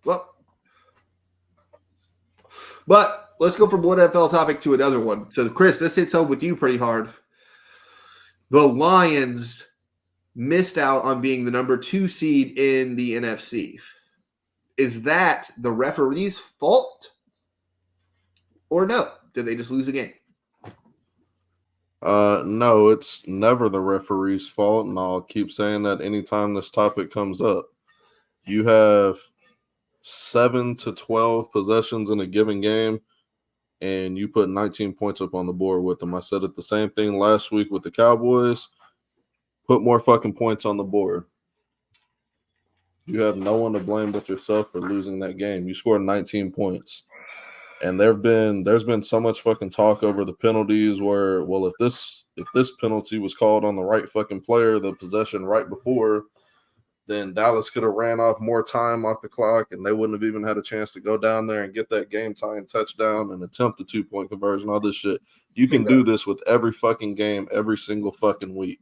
Well, but let's go from one NFL topic to another one. So, Chris, this hits home with you pretty hard. The Lions missed out on being the number 2 seed in the NFC. Is that the referee's fault? Or no? Did they just lose a game? No, it's never the referee's fault, and I'll keep saying that anytime this topic comes up. You have 7 to 12 possessions in a given game, and you put 19 points up on the board with them. I said it the same thing last week with the Cowboys. Put more fucking points on the board. You have no one to blame but yourself for losing that game. You scored 19 points. And there's been so much fucking talk over the penalties where, well, if this penalty was called on the right fucking player, the possession right before, then Dallas could have ran off more time off the clock and they wouldn't have even had a chance to go down there and get that game-tying touchdown and attempt the 2-point conversion, all this shit. You can do this with every fucking game, every single fucking week.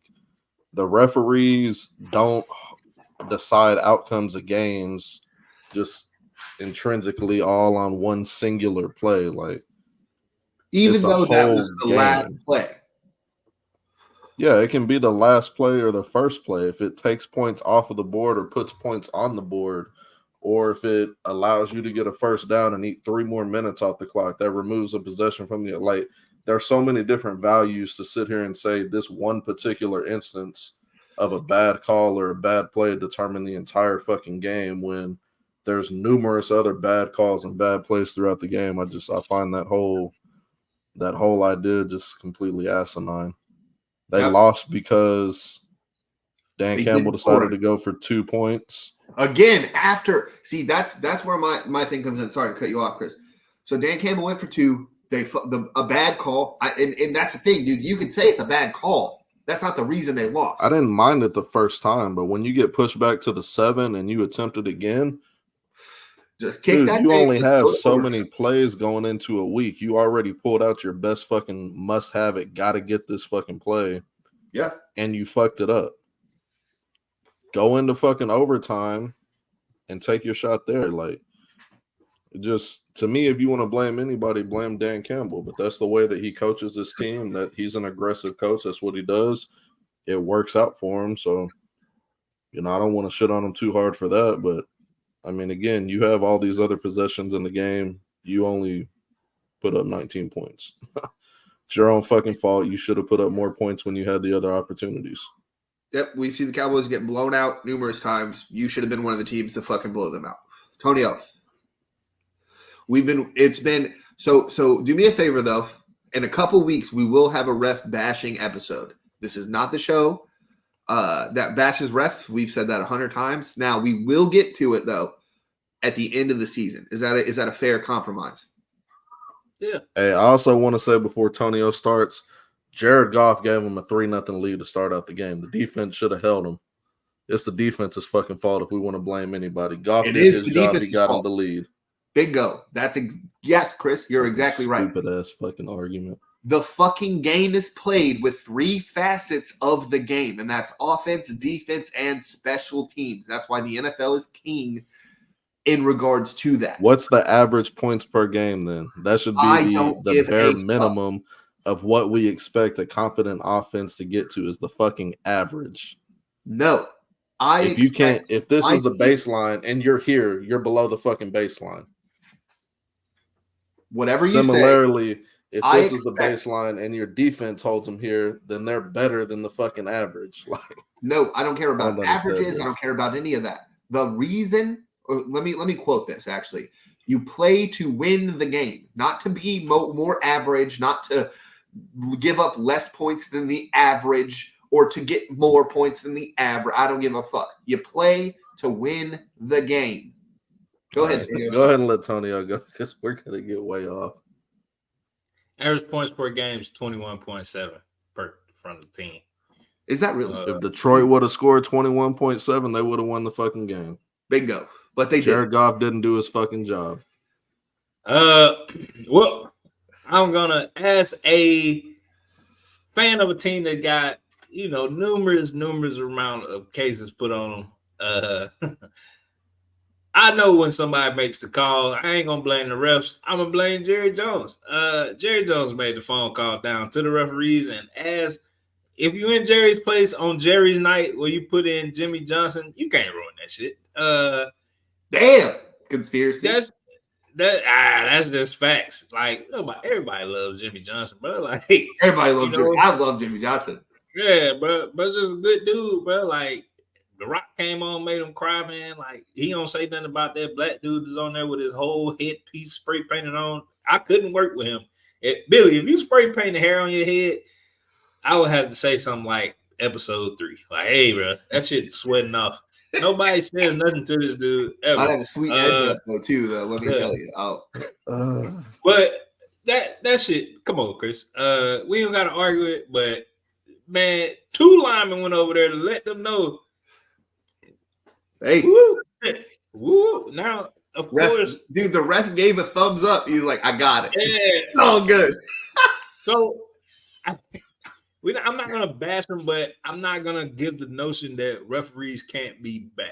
The referees don't decide outcomes of games just intrinsically all on one singular play. Like, even though that was the last game. play. Yeah, it can be the last play or the first play. If it takes points off of the board or puts points on the board, or if it allows you to get a first down and eat 3 more minutes off the clock, that removes a possession from the like. There are so many different values to sit here and say this one particular instance of a bad call or a bad play determine the entire fucking game when there's numerous other bad calls and bad plays throughout the game. I find that whole idea just completely asinine. They lost because Dan Campbell decided to go for 2 points. Again, after that's where my thing comes in. Sorry to cut you off, Chris. So Dan Campbell went for 2. A bad call, and that's the thing, dude. You could say it's a bad call. That's not the reason they lost. I didn't mind it the first time, but when you get pushed back to the 7 and you attempt it again, just kick dude, that. You only have so many plays going into a week. You already pulled out your best fucking must-have it. Got to get this fucking play. Yeah, and you fucked it up. Go into fucking overtime and take your shot there. Like, just to me, if you want to blame anybody, blame Dan Campbell. But that's the way that he coaches his team. That he's an aggressive coach. That's what he does. It works out for him. So, I don't want to shit on him too hard for that. But I mean, again, you have all these other possessions in the game. You only put up 19 points. It's your own fucking fault. You should have put up more points when you had the other opportunities. Yep, we've seen the Cowboys get blown out numerous times. You should have been one of the teams to fucking blow them out. Tonio, so do me a favor though. In a couple weeks, we will have a ref bashing episode. This is not the show that bashes refs. We've said that 100 times. Now we will get to it though at the end of the season. Is that a fair compromise? Yeah. Hey, I also want to say before Tonio starts, Jared Goff gave him a 3-0 lead to start out the game. The defense should have held him. It's the defense's fucking fault if we want to blame anybody. Goff did his job. He got him the lead. Bingo. Yes, Chris, you're exactly right. Stupid ass fucking argument. The fucking game is played with 3 facets of the game, and that's offense, defense, and special teams. That's why the NFL is king in regards to that. What's the average points per game then? That should be the bare minimum of what we expect a competent offense to get to is the fucking average. No. If this is the baseline and you're here, you're below the fucking baseline. Whatever you say. Similarly, if this is the baseline and your defense holds them here, then they're better than the fucking average. Like, no, I don't care about averages. I don't care about any of that. The reason, let me quote this actually. You play to win the game, not to be more average, not to give up less points than the average or to get more points than the average. I don't give a fuck. You play to win the game. Go ahead. Go ahead and let Tonio go because we're going to get way off. Average points per game is 21.7 per front of the team. Is that really? If Detroit would have scored 21.7, they would have won the fucking game. Bingo. But Jared Goff didn't do his fucking job. Well, I'm gonna as a fan of a team that got numerous amount of cases put on them. I know when somebody makes the call, I ain't gonna blame the refs. I'm gonna blame Jerry Jones. Jerry Jones made the phone call down to the referees, and if you in Jerry's place on Jerry's night where you put in Jimmy Johnson, you can't ruin that shit. Damn conspiracy. That's just facts. Like everybody loves Jimmy Johnson, bro. Like everybody loves Jimmy. I love Jimmy Johnson. Yeah, bro. But just a good dude, bro. Like The Rock came on, made him cry, man. Like he don't say nothing about that black dude that's on there with his whole headpiece spray painted on. I couldn't work with him. Billy, if you spray paint the hair on your head, I would have to say something like episode 3. Like, hey, bro, that shit's sweating off. Nobody says nothing to this dude ever. I'd have a sweet edge up though too, though. Let me tell you. But that shit, come on, Chris. We don't gotta argue it, but man, 2 linemen went over there to let them know. Hey, woo. Now, of course, dude, the ref gave a thumbs up. He's like, I got it. Yeah. It's all good. So I'm not gonna bash them, but I'm not gonna give the notion that referees can't be bad.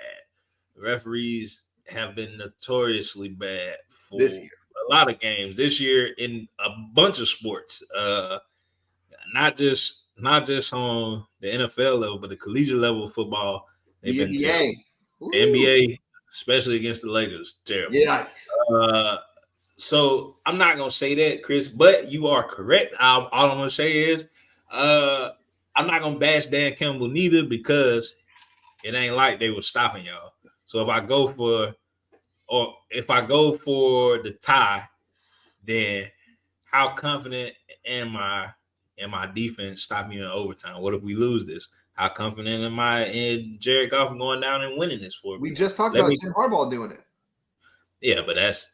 Referees have been notoriously bad for This year. a lot of games this year in a bunch of sports. Not just on the NFL level, but the collegiate level of football. They've The been terrible. NBA. The NBA, especially against the Lakers, terrible. Yikes. So I'm not gonna say that, Chris, but you are correct. All I'm gonna say is, I'm not gonna bash Dan Campbell neither because it ain't like they were stopping y'all. So if I go for the tie, then how confident am I in my defense stopping you in overtime? What if we lose this? How confident am I in Jared Goff going down and winning this for me? We just talked about Jim Harbaugh doing it. Yeah, but that's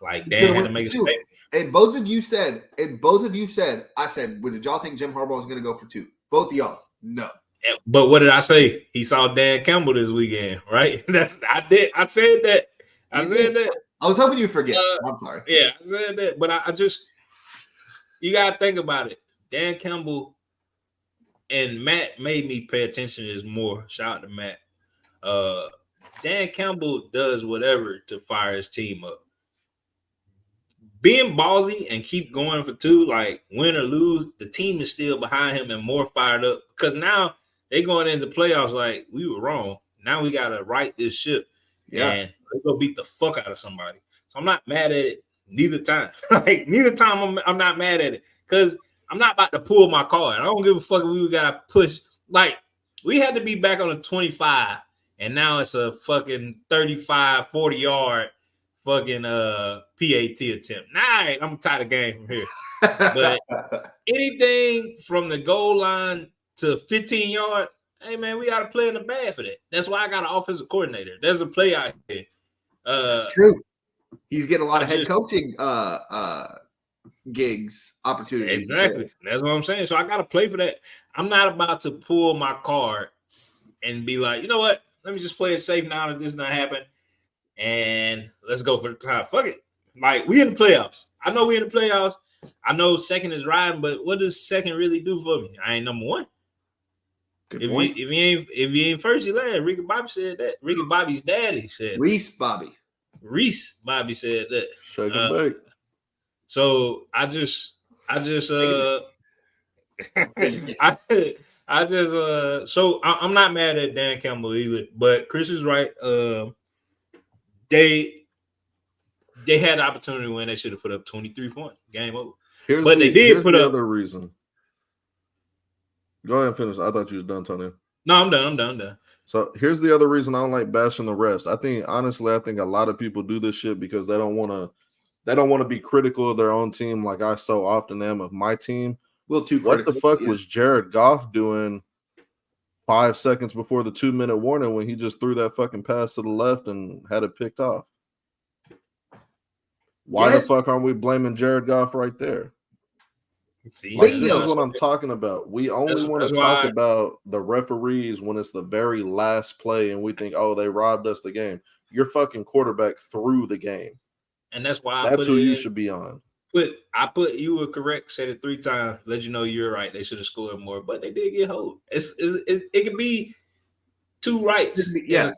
like Dan had to make a statement. And both of you said, I said, well, did y'all think Jim Harbaugh was going to go for 2? Both of y'all, no. But what did I say? He saw Dan Campbell this weekend, right? I said that. I said that. I was hoping you'd forget. I'm sorry. Yeah, I said that. But I just, you got to think about it. Dan Campbell and Matt made me pay attention to this more. Shout out to Matt. Dan Campbell does whatever to fire his team up. Being ballsy and keep going for 2, like win or lose, the team is still behind him and more fired up because now they going into playoffs like we were wrong. Now we got to right this ship and let's go beat the fuck out of somebody. So I'm not mad at it neither time. Neither time I'm not mad at it because I'm not about to pull my card. I don't give a fuck if we got to push. Like we had to be back on the 25 and now it's a fucking 35, 40 yard fucking PAT attempt. Nah, I'm tired of game from here. But anything from the goal line to 15 yards, hey man, we got to play in the bag for that. That's why I got an offensive coordinator. There's a play out here. That's true. He's getting a lot of head coaching gigs, opportunities. Exactly. That's what I'm saying. So I got to play for that. I'm not about to pull my card and be like, you know what? Let me just play it safe now that this not happen. And let's go for the time. Fuck it. Like, we in the playoffs. I know we in the playoffs. I know second is riding, but what does second really do for me? I ain't number 1. If you ain't first, you last. Ricky Bobby said that. Ricky Bobby's daddy said Reese Bobby said that. Shake and bake. So I just so I'm not mad at Dan Campbell either, but Chris is right. They had the opportunity to win. They should have put up 23 points. Game over. Here's the other reason. Go ahead and finish. I thought you was done, Tony. No, I'm done. So here's the other reason I don't like bashing the refs. I think a lot of people do this shit because they don't want to be critical of their own team like I so often am of my team. What the fuck was Jared Goff doing 5 seconds before the 2-minute warning when he just threw that fucking pass to the left and had it picked off? Why the fuck aren't we blaming Jared Goff right there? See, this is what I'm talking about. We only want to talk about the referees when it's the very last play and we think, oh, they robbed us the game. Your fucking quarterback threw the game. And that's why that's who you should be on. You were correct, said it 3 times, let you know you're right. They should have scored more, but they did get hold. It could be 2 rights. Yeah.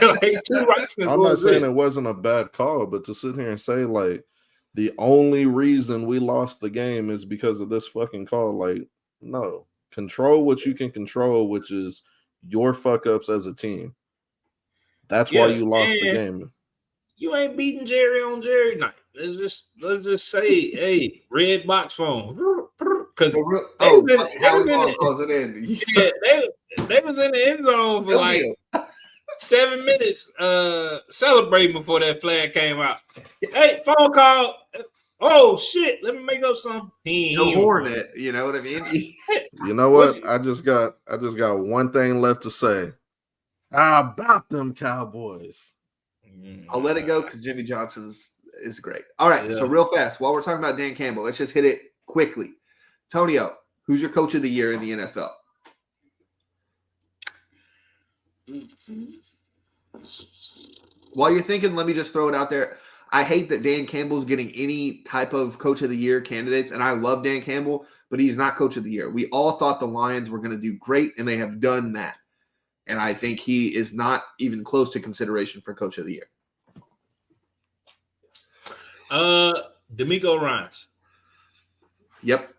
Like 2 rights. I'm not saying it wasn't a bad call, but to sit here and say like the only reason we lost the game is because of this fucking call, like, no. Control what you can control, which is your fuck ups as a team. That's why you lost the game. You ain't beating Jerry on Jerry night. Let's just say, hey, red box phone. Because they was in the end zone for like 7 minutes celebrating before that flag came out. Hey, phone call. Oh shit, let me make up some. Hornet, you know what I mean? You know what? I just got one thing left to say. About them Cowboys. I'll let it go because Jimmy Johnson's is great. All right, so real fast, while we're talking about Dan Campbell, let's just hit it quickly. Tonio, who's your coach of the year in the NFL? While you're thinking, let me just throw it out there. I hate that Dan Campbell's getting any type of coach of the year candidates, and I love Dan Campbell, but he's not coach of the year. We all thought the Lions were going to do great, and they have done that. And I think he is not even close to consideration for coach of the year. D'Amico Ryans. Yep.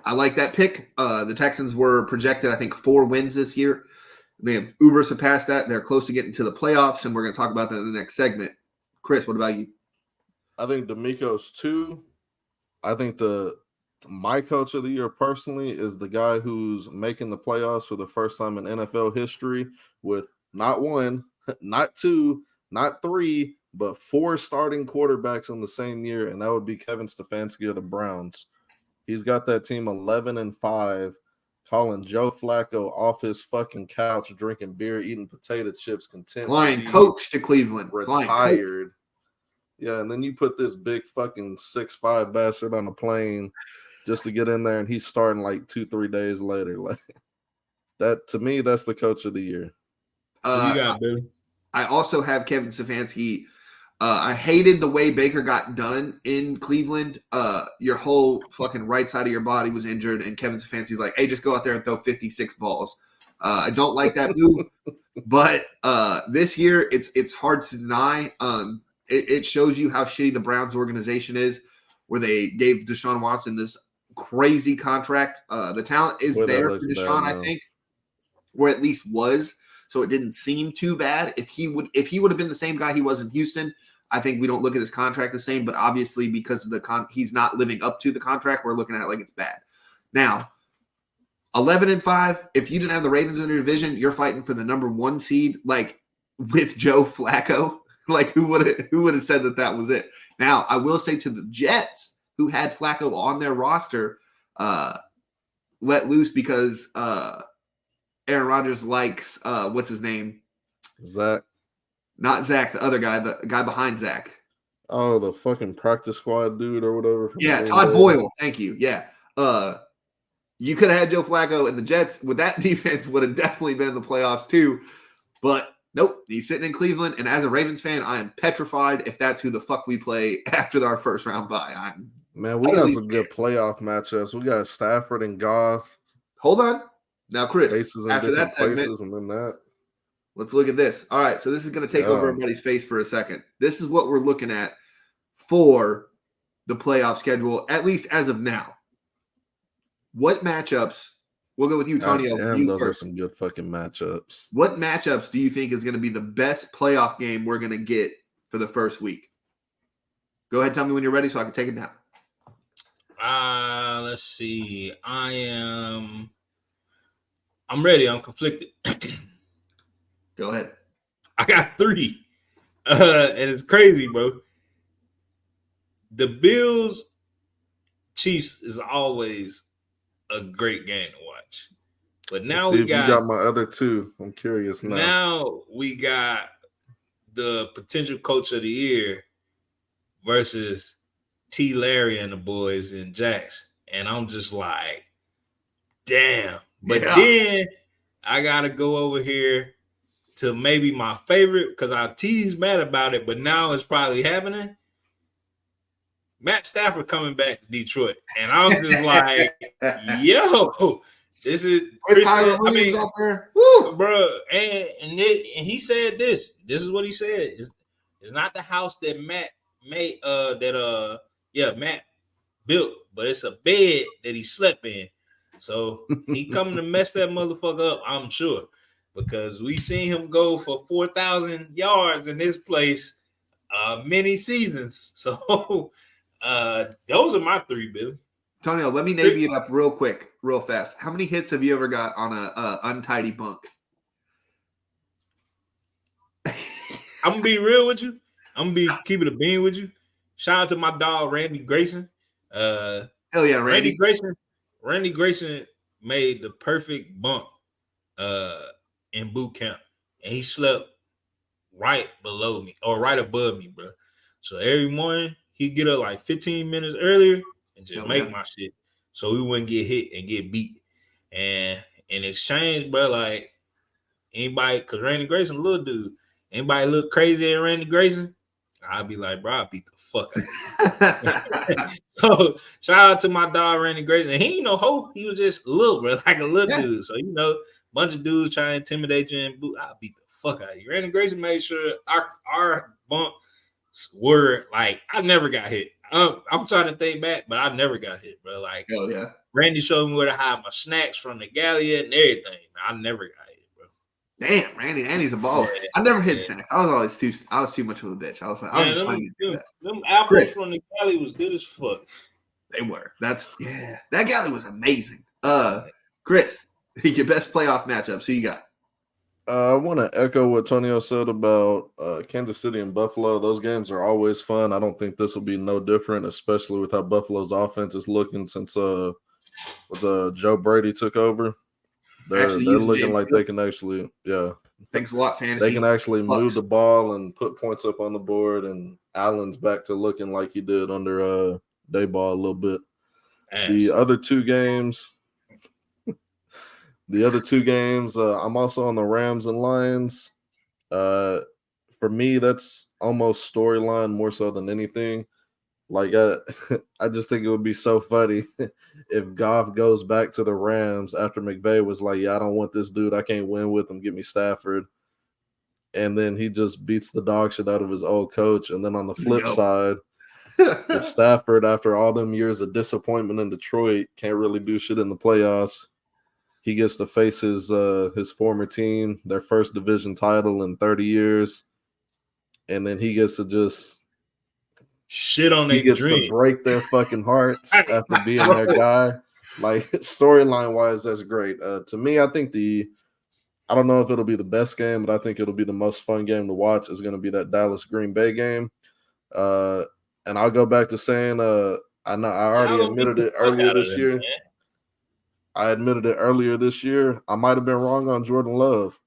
I like that pick. The Texans were projected, I think, 4 wins this year. They have uber surpassed that. They're close to getting to the playoffs, and we're going to talk about that in the next segment. Chris, what about you? I think D'Amico's 2. I think my coach of the year personally is the guy who's making the playoffs for the first time in NFL history with not 1, not 2, not 3, but 4 starting quarterbacks in the same year, and that would be Kevin Stefanski of the Browns. He's got that team 11-5, calling Joe Flacco off his fucking couch, drinking beer, eating potato chips, content. Flying coach to Cleveland. Retired. Yeah, and then you put this big fucking 6'5" bastard on a plane just to get in there, and he's starting like 2-3 days later. Like that, to me, that's the coach of the year. Who you got, Billy? I also have Kevin Stefanski. I hated the way Baker got done in Cleveland. Your whole fucking right side of your body was injured, and Kevin Stefanski's like, hey, just go out there and throw 56 balls. I don't like that move, but this year it's hard to deny. It shows you how shitty the Browns organization is, where they gave Deshaun Watson this crazy contract. The talent is there for Deshaun, I think, or at least was. So it didn't seem too bad. If he would have been the same guy he was in Houston, I think we don't look at his contract the same. But obviously, because of he's not living up to the contract, we're looking at it like it's bad. Now, 11-5. If you didn't have the Ravens in your division, you're fighting for the number 1 seed, like with Joe Flacco. Like who would have said that was it? Now, I will say to the Jets, who had Flacco on their roster, let loose because Aaron Rodgers likes what's his name? Zach. Not Zach, the other guy, the guy behind Zach. Oh, the fucking practice squad dude or whatever. Yeah, Todd Boyle. Thank you. Yeah. You could have had Joe Flacco, and the Jets with that defense would have definitely been in the playoffs too. But nope, he's sitting in Cleveland. And as a Ravens fan, I am petrified if that's who the fuck we play after our first round bye. Man, we got some good playoff matchups. We got Stafford and Goff. Hold on. Now, Chris, Faces in after different that segment, places, and then that. Let's look at this. All right, so this is going to take over everybody's face for a second. This is what we're looking at for the playoff schedule, at least as of now. What matchups? We'll go with you, Tony. Those are some good fucking matchups. What matchups do you think is going to be the best playoff game we're going to get for the first week? Go ahead, tell me when you're ready so I can take it down. Let's see. I'm ready. I'm conflicted. Go ahead. I got 3. And it's crazy, bro. The Bills Chiefs is always a great game to watch. But now you got my other 2. I'm curious now. Now we got the potential coach of the year versus T. Larry and the boys in Jax. And I'm just like, damn. But then I got to go over here to maybe my favorite, because I teased Matt about it, but now it's probably happening. Matt Stafford coming back to Detroit. And I'm just like, yo, this is Chris. I mean, bro, and he said this. This is what he said. It's not the house that Matt made Matt built, but it's a bed that he slept in. So he coming to mess that motherfucker up, I'm sure. Because we seen him go for 4,000 yards in this place many seasons. So those are my 3, Billy. Tonio, let me navy it up real quick, real fast. How many hits have you ever got on a untidy bunk? I'm gonna be real with you. I'm gonna be keeping a bean with you. Shout out to my dog Randy Grayson. Hell yeah, Randy. Randy Grayson made the perfect bunk in boot camp, and he slept right below me or right above me, bro. So every morning he'd get up like 15 minutes earlier and just make my shit, so we wouldn't get hit and get beat. And in exchange, bro, like anybody, because Randy Grayson, a little dude, anybody look crazy at Randy Grayson, I'd be like, bro, I beat the fuck out of you. So shout out to my dog Randy Grayson. And he ain't no hoe. He was just little, bro, like a little dude. So bunch of dudes trying to intimidate you and I beat the fuck out of you. Randy Grayson made sure our bumps were like I never got hit. I'm trying to think back, but I never got hit, bro. Like, hell yeah. Randy showed me where to hide my snacks from the galley and everything. I never got hit, bro. Damn, Randy's a baller. Yeah, I never hit snacks. I was too much of a bitch. I was just trying to do that. Them apples from the galley was good as fuck. They were. That galley was amazing. Chris, your best playoff matchups. Who you got? I want to echo what Tonio said about Kansas City and Buffalo. Those games are always fun. I don't think this will be no different, especially with how Buffalo's offense is looking since Joe Brady took over. They're looking like they can actually, Thanks a lot, fantasy. They can actually move the ball and put points up on the board, and Allen's back to looking like he did under Dayball a little bit. The other two games, I'm also on the Rams and Lions. For me, that's almost storyline more so than anything. Like, I just think it would be so funny if Goff goes back to the Rams after McVay was like, I don't want this dude. I can't win with him. Give me Stafford. And then he just beats the dog shit out of his old coach. And then on the flip side, if Stafford, after all them years of disappointment in Detroit, can't really do shit in the playoffs, he gets to face his former team, their first division title in 30 years. And then he gets to just shit on their dream. To break their fucking hearts after being their guy. Like, storyline wise, that's great. To me, I think I don't know if it'll be the best game, but I think it'll be the most fun game to watch is going to be that Dallas Green Bay game. And I'll go back to saying, I know I already admitted it earlier this year. Man. I admitted it earlier this year. I might have been wrong on Jordan Love.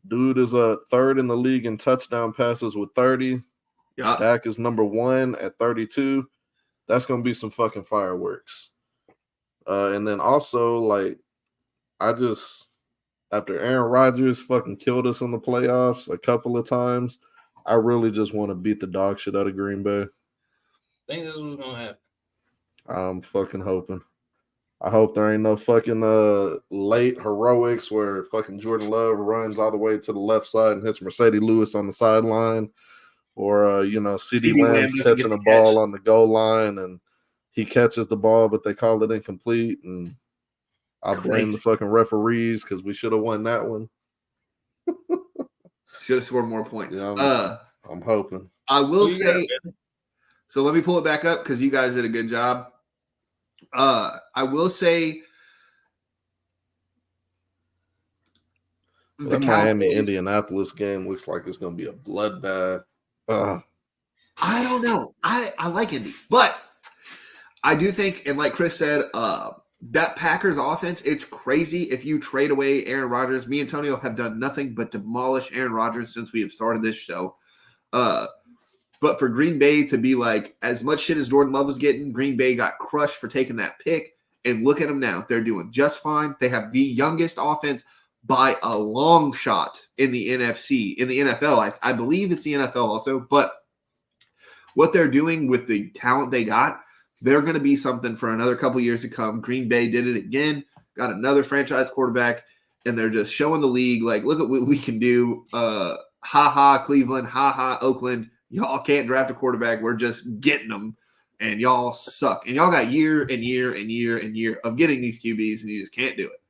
Dude is third in the league in touchdown passes with 30. Yeah. Dak is number 1 at 32. That's going to be some fucking fireworks. And then also, like, after Aaron Rodgers fucking killed us in the playoffs a couple of times, I really just want to beat the dog shit out of Green Bay. I think that's what's going to happen. I'm fucking hoping. I hope there ain't no fucking late heroics where fucking Jordan Love runs all the way to the left side and hits Mercedes Lewis on the sideline. Or, CeeDee Lamb's catching a ball on the goal line and he catches the ball, but they call it incomplete. And I blame the fucking referees because we should have won that one. Should have scored more points. Yeah, I'm hoping. I will say, so let me pull it back up because you guys did a good job. I will say the Miami-Indianapolis game looks like it's going to be a bloodbath. I don't know. I like Indy, but I do think, and like Chris said, that Packers offense, it's crazy if you trade away Aaron Rodgers. Me and Antonio have done nothing but demolish Aaron Rodgers since we have started this show. But for Green Bay to be like, as much shit as Jordan Love was getting, Green Bay got crushed for taking that pick. And look at them now. They're doing just fine. They have the youngest offense by a long shot in the NFC, in the NFL. I believe it's the NFL also. But what they're doing with the talent they got, they're going to be something for another couple years to come. Green Bay did it again, got another franchise quarterback, and they're just showing the league, like, look at what we can do. Ha-ha, Cleveland, ha-ha, Oakland. Y'all can't draft a quarterback. We're just getting them, and y'all suck. And y'all got year and year and year and year of getting these QBs, and you just can't do it.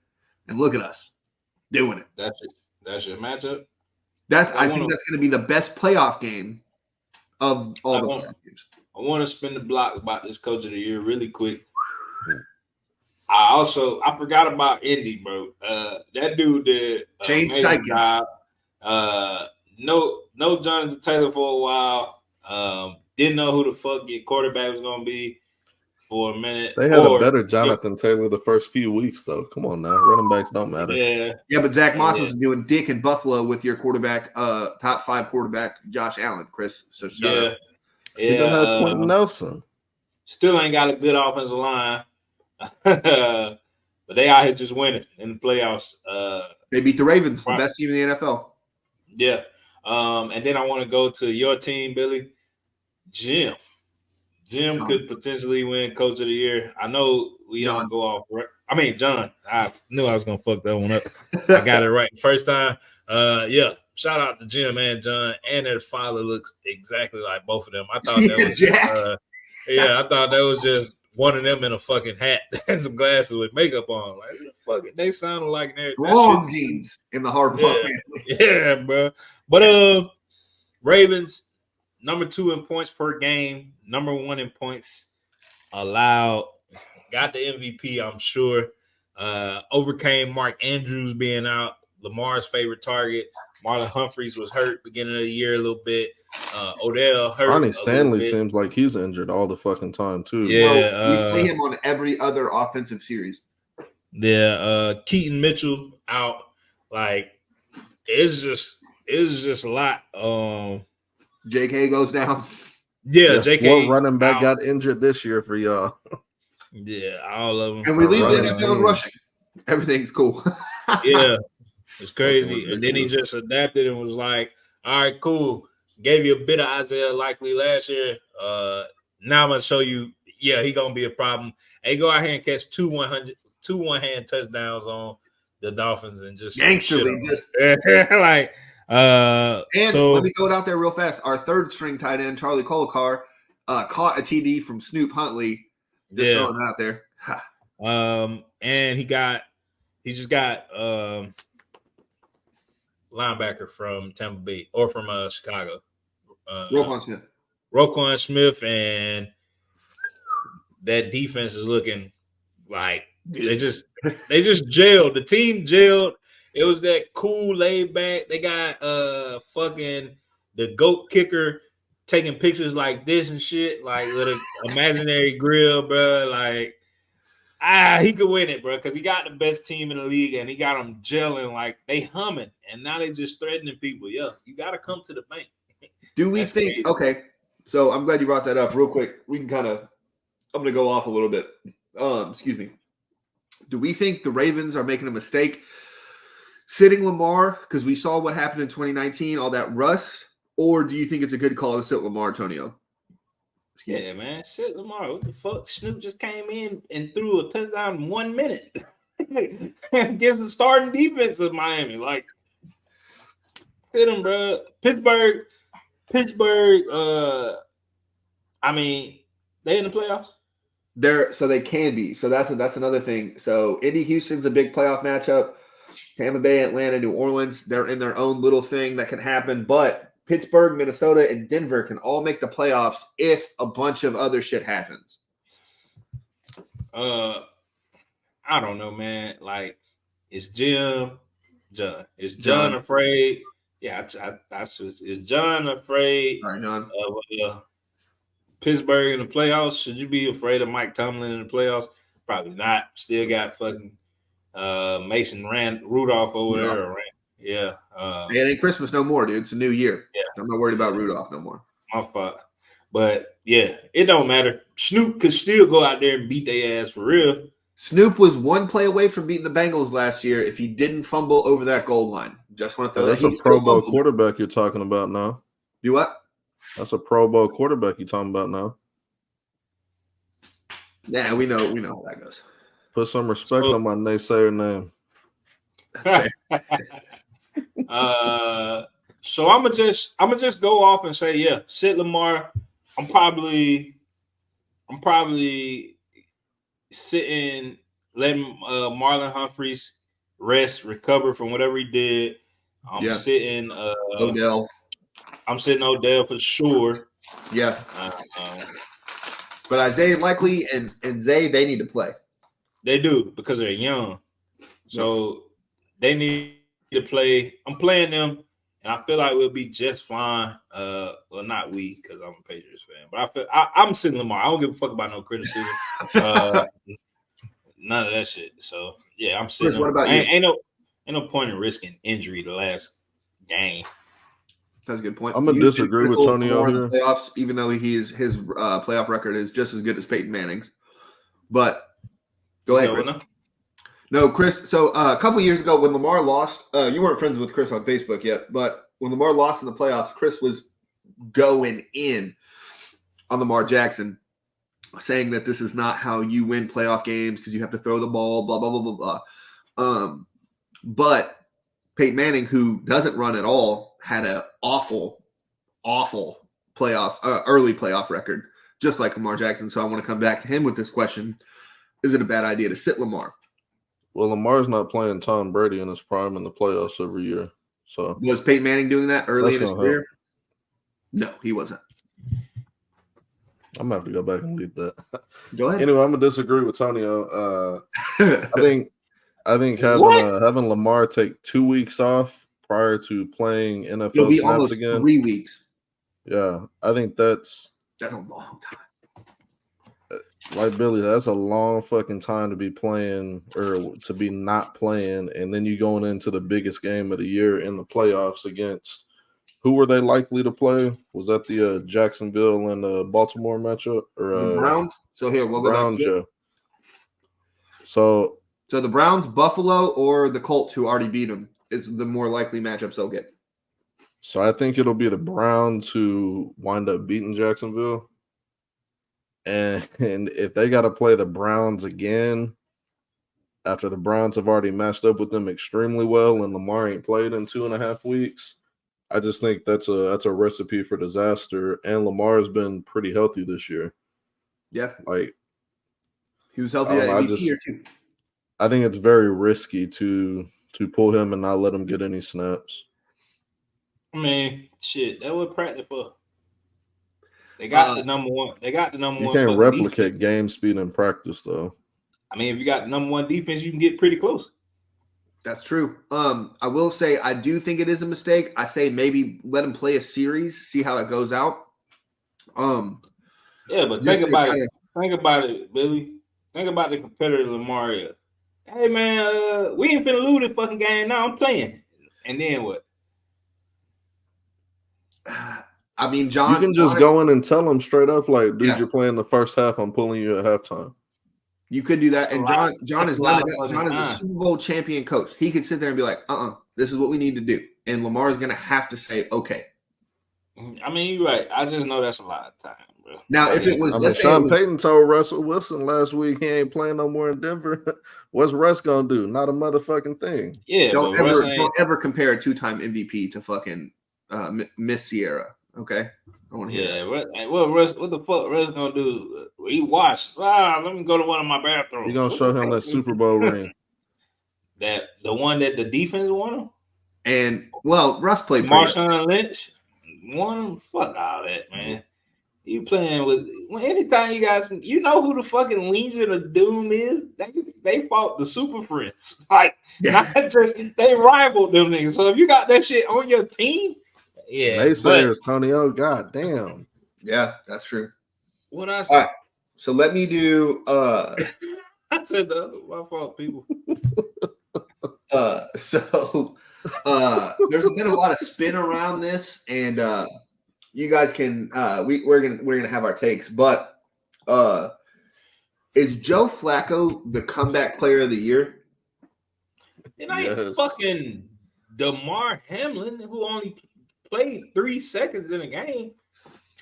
And look at us doing it. That's your matchup? I think that's going to be the best playoff game of all the playoff games. I want to spin the block about this coach of the year really quick. I forgot about Indy, bro. That dude did Shane Steichen. No Jonathan Taylor for a while. Didn't know who the fuck your quarterback was gonna be for a minute. They had a better Jonathan Taylor the first few weeks, though. Come on now, running backs don't matter. Yeah, but Zach Moss was doing dick in Buffalo with your quarterback, top 5 quarterback Josh Allen, Chris. So shut up. You don't have Quentin Nelson. Still ain't got a good offensive line. But they out here just winning in the playoffs. They beat the Ravens, the best team in the NFL. Yeah. And then I want to go to your team, Billy. Jim could potentially win Coach of the Year. I know we don't go off. I mean, John. I knew I was gonna fuck that one up. I got it right the first time. Yeah. Shout out to Jim and John, and their father looks exactly like both of them. I thought that was I thought that was just one of them in a fucking hat and some glasses with makeup on. Like, fucking, they sounded like they're wrong genes in the Harbaugh family. Yeah, bro. But Ravens, number 2 in points per game, number 1 in points allowed. Got the MVP, I'm sure. Overcame Mark Andrews being out, Lamar's favorite target. Marlon Humphreys was hurt beginning of the year a little bit. Odell hurt. Ronnie Stanley seems like he's injured all the fucking time too. Yeah, we play him on every other offensive series. Yeah, Keaton Mitchell out. Like, it's just a lot. JK goes down. Yeah, JK. What running back got injured this year for y'all? Yeah, all of them. And we leave the NFL rushing. Everything's cool. Yeah. It's crazy. And then he just adapted and was like, all right, cool. Gave you a bit of Isaiah Likely last year. Now I'm going to show you, he going to be a problem. Hey, go out here and catch two one-hand touchdowns on the Dolphins and just gangsterly. Like, and let me go out there real fast. Our third string tight end, Charlie Colcar, caught a TD from Snoop Huntley. Just throwing it out there. And he just got linebacker from Tampa Bay or from Chicago. Roquan Smith, and that defense is looking like they just gelled. The team gelled. It was that cool laid back. They got fucking the GOAT kicker taking pictures like this and shit, like with an imaginary grill, bro. Like, he could win it, bro, because he got the best team in the league and he got them gelling, like they humming, and now they just threatening people. Yeah, you got to come to the bank. Do we think? Crazy. Okay, so I'm glad you brought that up real quick. We can I'm going to go off a little bit. Excuse me. Do we think the Ravens are making a mistake sitting Lamar because we saw what happened in 2019, all that rust, or do you think it's a good call to sit Lamar, Antonio? Yeah, man. Shit, Lamar. What the fuck? Snoop just came in and threw a touchdown in 1 minute against the starting defense of Miami. Like, sit him, bro. Pittsburgh. I mean, they in the playoffs. So they can be. So that's another thing. So Indy Houston's a big playoff matchup. Tampa Bay, Atlanta, New Orleans. They're in their own little thing that can happen, but Pittsburgh, Minnesota, and Denver can all make the playoffs if a bunch of other shit happens. I don't know, man. Like, is John? Is John afraid? Yeah, is John afraid of Pittsburgh in the playoffs? Should you be afraid of Mike Tomlin in the playoffs? Probably not. Still got fucking Mason Rudolph over there. Yeah. It ain't Christmas no more, dude. It's a new year. Yeah. I'm not worried about Rudolph no more. My fault. But, yeah, it don't matter. Snoop could still go out there and beat their ass for real. Snoop was one play away from beating the Bengals last year if he didn't fumble over that goal line. Just want to throw that. That's a Pro Bowl quarterback you're talking about now. Do what? That's a Pro Bowl quarterback you're talking about now. Yeah, we know how that goes. Put some respect on my naysayer name. That's so I'm gonna just go off and say, yeah, sit Lamar. I'm probably sitting, letting Marlon Humphreys rest, recover from whatever he did. I'm sitting Odell. I'm sitting Odell for sure. Yeah. But Isaiah Likely and Zay, they need to play. They do, because they're young. So they need to play. I'm playing them, and I feel like we'll be just fine. Well, not we, because I'm a Patriots fan. But I'm sitting Lamar. I don't give a fuck about no criticism. None of that shit. So, yeah, I'm sitting. Chris, what about you? Ain't no point in risking injury the last game. That's a good point. I'm gonna disagree with Tony on here. Playoffs, even though his playoff record is just as good as Peyton Manning's. But go ahead, Chris. No, Chris. So a couple years ago, when Lamar lost, you weren't friends with Chris on Facebook yet, but when Lamar lost in the playoffs, Chris was going in. on Lamar Jackson, saying that this is not how you win playoff games because you have to throw the ball, blah, blah, blah, blah, blah. But Peyton Manning, who doesn't run at all, had an awful early playoff record, just like Lamar Jackson. So I want to come back to him with this question. Is it a bad idea to sit Lamar? Well, Lamar's not playing Tom Brady in his prime in the playoffs every year. So was Peyton Manning doing that early in his career? Help. No, he wasn't. I'm gonna have to go back and leave that. Go ahead. Anyway, I'm gonna disagree with Tonio. I think having Lamar take 2 weeks off prior to playing NFL It'll be snaps almost again. 3 weeks. Yeah, I think that's a long time. Like Billy, that's a long fucking time to be playing or to be not playing, and then you going into the biggest game of the year in the playoffs against who were they likely to play? Was that the Jacksonville and Baltimore matchup or the Browns? So here we'll go Browns, back to yeah. So the Browns, Buffalo, or the Colts, who already beat them, is the more likely matchups they'll get. So I think it'll be the Browns who wind up beating Jacksonville. And if they got to play the Browns again, after the Browns have already matched up with them extremely well and Lamar ain't played in 2.5 weeks, I just think that's a recipe for disaster. And Lamar's been pretty healthy this year. Yeah. Like, he was healthy at MVP year too. I think it's very risky to pull him and not let him get any snaps. I mean, shit, that would practice for. They got the number one. They got the number you one. You can't replicate defense. Game speed in practice, though. I mean, if you got the number one defense, you can get pretty close. That's true. I will say I do think it is a mistake. I say maybe let him play a series, see how it goes out. Yeah, but think about it. Think about it, Billy. Think about the competitor Lamar is. Hey man, we ain't finna lose this fucking game. Now I'm playing. And then what? I mean, John, you can just go in and tell them straight up, like, dude, you're playing the first half. I'm pulling you at halftime. You could do that. And John is not. John is a Super Bowl champion coach. He could sit there and be like, this is what we need to do. And Lamar is going to have to say, okay. I mean, you're right. I just know that's a lot of time, bro. Now, if it was, Sean Payton told Russell Wilson last week he ain't playing no more in Denver. What's Russ gonna do? Not a motherfucking thing. Yeah, don't ever compare a 2-time MVP to fucking Miss Sierra. Okay, I want to hear that. What the fuck Russ gonna do? He washed. Let me go to one of my bathrooms. You gonna show him that Super Bowl ring? That the one that the defense won him. And Russ played. Marshawn Lynch won him. Fuck all that, man. You playing with anytime you guys, you know who the fucking Legion of Doom is? They fought the Super Friends. Like, not just they rivaled them niggas. So if you got that shit on your team, Naysayers, Tony. Oh, god damn. Yeah, that's true. What I said. All right, so let me do. I said the other. My fault, people. There's been a lot of spin around this, and you guys can we're gonna have our takes, but is Joe Flacco the comeback player of the year? And I ain't fucking DeMar Hamlin, who only played 3 seconds in a game.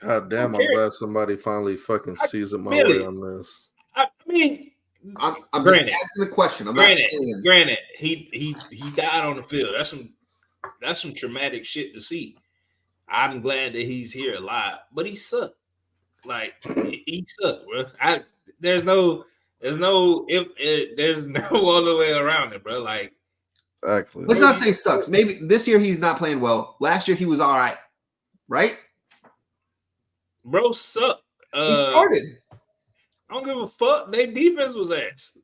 God damn, I'm glad somebody finally fucking sees it my way on this. I mean, I'm just asking the question. Granted, he died on the field. That's some traumatic shit to see. I'm glad that he's here alive, but he sucked. Like, he sucked, bro. There's no other way around it, bro. Like, exactly. Let's not say sucks. Maybe this year he's not playing well. Last year he was all right, right? Bro, sucked. He started. I don't give a fuck. Their defense was ass.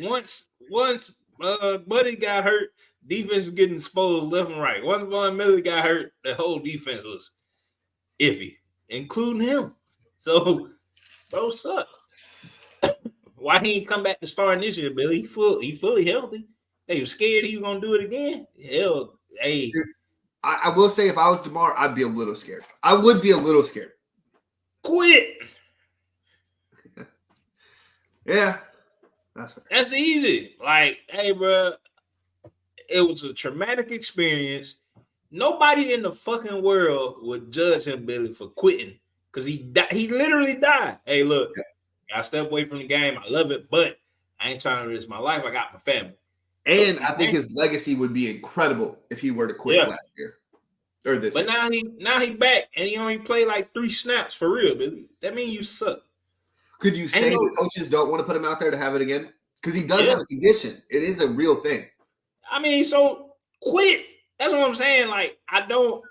Once Buddy got hurt, defense is getting exposed left and right. Once Von Miller got hurt, the whole defense was iffy, including him. So, bro, suck. Why he ain't come back to starting this year, Billy? He fully healthy. They were scared he was gonna do it again. Hell, hey. I will say, if I was DeMar, I'd be a little scared. I would be a little scared. Quit. Yeah, that's easy. Like, hey, bro, it was a traumatic experience. Nobody in the fucking world would judge him, Billy, for quitting because he literally died. Hey, look, I step away from the game. I love it, but I ain't trying to risk my life. I got my family. And I think his legacy would be incredible if he were to quit last year or this. But year. now he back and he only played like 3 snaps for real. Baby. That means you suck. Could you say the coaches don't want to put him out there to have it again? Because he does have a condition. It is a real thing. I mean, so quit. That's what I'm saying. Like, I don't.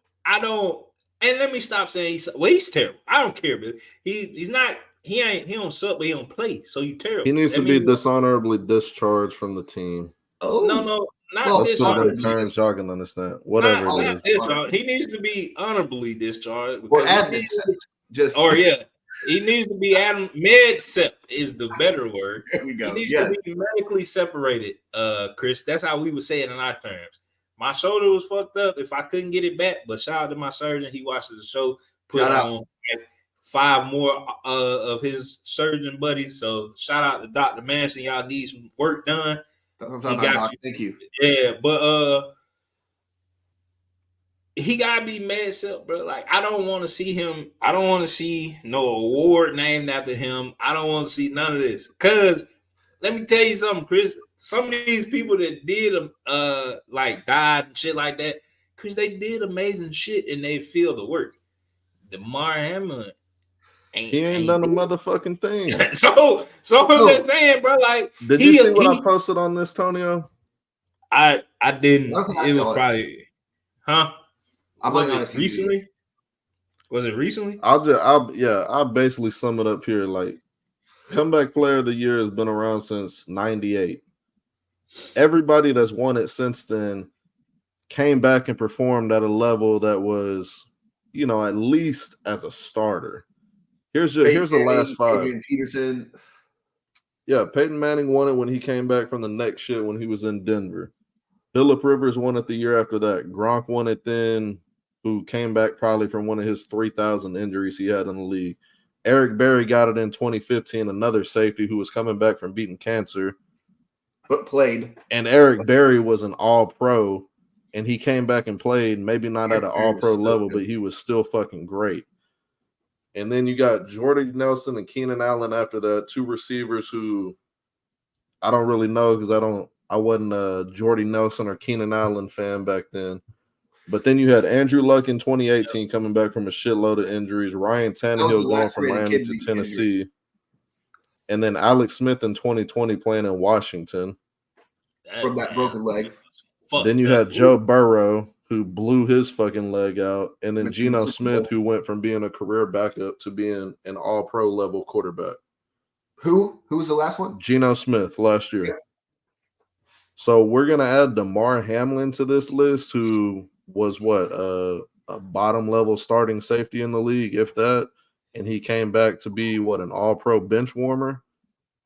And let me stop saying he's terrible. I don't care, but he's not. He don't suck, but he don't play. So you terrible. He needs to be dishonorably discharged from the team. Oh no, not let's dishonorably. Put it in terms y'all can understand. Whatever it is. He needs to be honorably discharged. Or admin. He needs to be med-sep is the better word. There we go. He needs to be medically separated, Chris. That's how we would say it in our terms. My shoulder was fucked up if I couldn't get it back, but shout out to my surgeon. He watches the show, put on like 5 more of his surgeon buddies. So shout out to Dr. Manson. Y'all need some work done. He got you. Thank you. Yeah, but he gotta be med-sep, bro. Like, I don't want to see him. I don't want to see no award named after him. I don't want to see none of this. Cause let me tell you something, Chris. Some of these people that did like died and shit like that, Chris, they did amazing shit in their field of work. Damar Hamlin ain't done a motherfucking thing. so I'm just saying, bro. Like, did you see what I posted on this, Tonio? I didn't. It was probably, huh? Was it recently? Was it recently? I'll basically sum it up here. Like, comeback player of the year has been around since '98. Everybody that's won it since then came back and performed at a level that was, at least as a starter. Here's the last 5. Adrian Peterson. Yeah, Peyton Manning won it when he came back from the neck shit when he was in Denver. Phillip Rivers won it the year after that. Gronk won it then, who came back probably from one of his 3,000 injuries he had in the league. Eric Berry got it in 2015, another safety who was coming back from beating cancer. But played. And Eric Berry was an all-pro, and he came back and played, maybe not at an all-pro level, but he was still fucking great. And then you got Jordy Nelson and Keenan Allen after that, 2 receivers who I don't really know because I wasn't a Jordy Nelson or Keenan Allen fan back then. But then you had Andrew Luck in 2018 coming back from a shitload of injuries. Ryan Tannehill going from Miami to Tennessee. And then Alex Smith in 2020 playing in Washington. From that broken leg. Then you had Joe Burrow, who blew his fucking leg out. And then Geno Smith, who went from being a career backup to being an all-pro level quarterback. Who? Who was the last one? Geno Smith last year. Yeah. So we're going to add Damar Hamlin to this list, who was a bottom-level starting safety in the league, if that. And he came back to be, an all-pro bench warmer?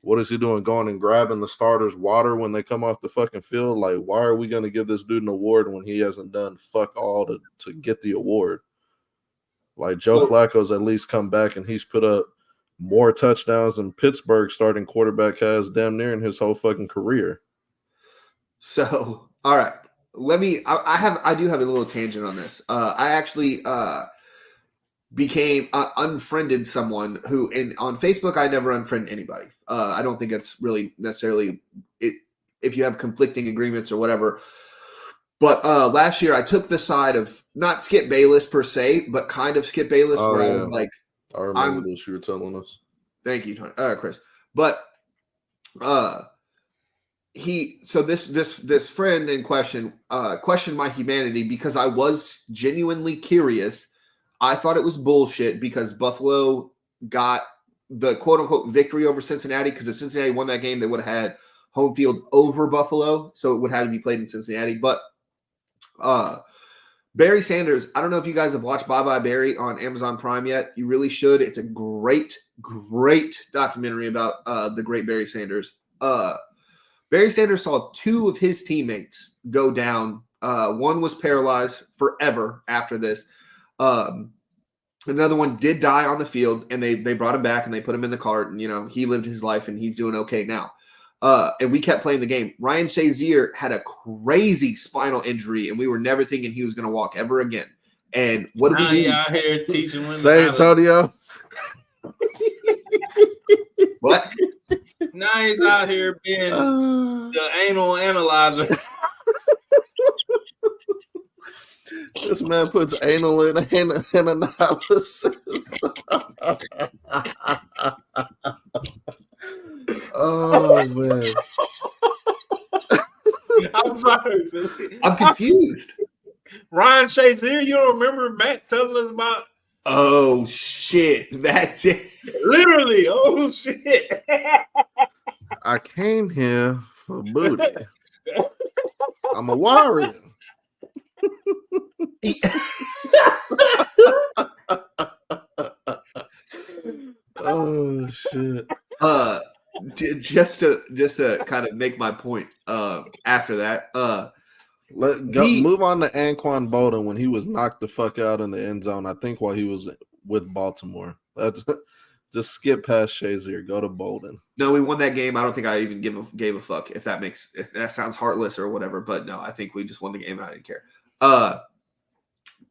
What is he doing? Going and grabbing the starters' water when they come off the fucking field? Like, why are we going to give this dude an award when he hasn't done fuck all to get the award? Like, Joe Flacco's at least come back and he's put up more touchdowns than Pittsburgh starting quarterback has damn near in his whole fucking career. So, all right. I do have a little tangent on this. I actually unfriended someone who, on Facebook, I never unfriend anybody. I don't think it's really necessarily it if you have conflicting agreements or whatever. But last year I took the side of not Skip Bayless per se, but kind of Skip Bayless, I was like, I remember this you were telling us. Thank you, Tony. Chris. But this friend in question questioned my humanity because I was genuinely curious. I thought it was bullshit because Buffalo got the quote-unquote victory over Cincinnati, because if Cincinnati won that game, they would have had home field over Buffalo, so it would have to be played in Cincinnati. But Barry Sanders, I don't know if you guys have watched Bye Bye Barry on Amazon Prime yet. You really should. It's a great, great documentary about the great Barry Sanders. Barry Sanders saw 2 of his teammates go down. One was paralyzed forever after this. Another one did die on the field, and they brought him back and they put him in the cart, and he lived his life and he's doing okay now. And we kept playing the game. Ryan Shazier had a crazy spinal injury, and we were never thinking he was going to walk ever again. And what did we do? Out here teaching women Say it, Antonio. What? Now he's out here being the anal analyzer. This man puts anal in analysis. Oh man. I'm sorry, Billy. I'm confused. Ryan Shazier, you don't remember Matt telling us about? Oh shit! That's it. Literally, oh shit! I came here for booty. I'm a warrior. Oh shit. Just to kind of make my point. After that, move on to Anquan Bolden when he was knocked the fuck out in the end zone. I think while he was with Baltimore. That's just skip past Shazier. Go to Bolden. No, we won that game. I don't think I even gave a fuck if that sounds heartless or whatever. But no, I think we just won the game and I didn't care.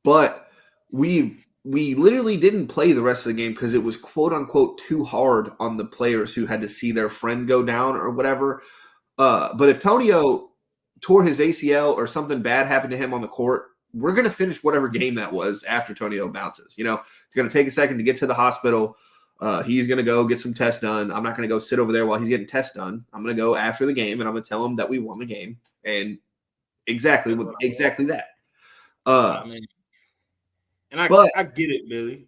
But we literally didn't play the rest of the game because it was quote unquote too hard on the players who had to see their friend go down or whatever. But if Tonio tore his ACL or something bad happened to him on the court, we're going to finish whatever game that was after Tonio bounces. You know, it's going to take a second to get to the hospital. He's going to go get some tests done. I'm not going to go sit over there while he's getting tests done. I'm going to go after the game, and I'm going to tell him that we won the game. And exactly that. I mean, and I get it, Billy.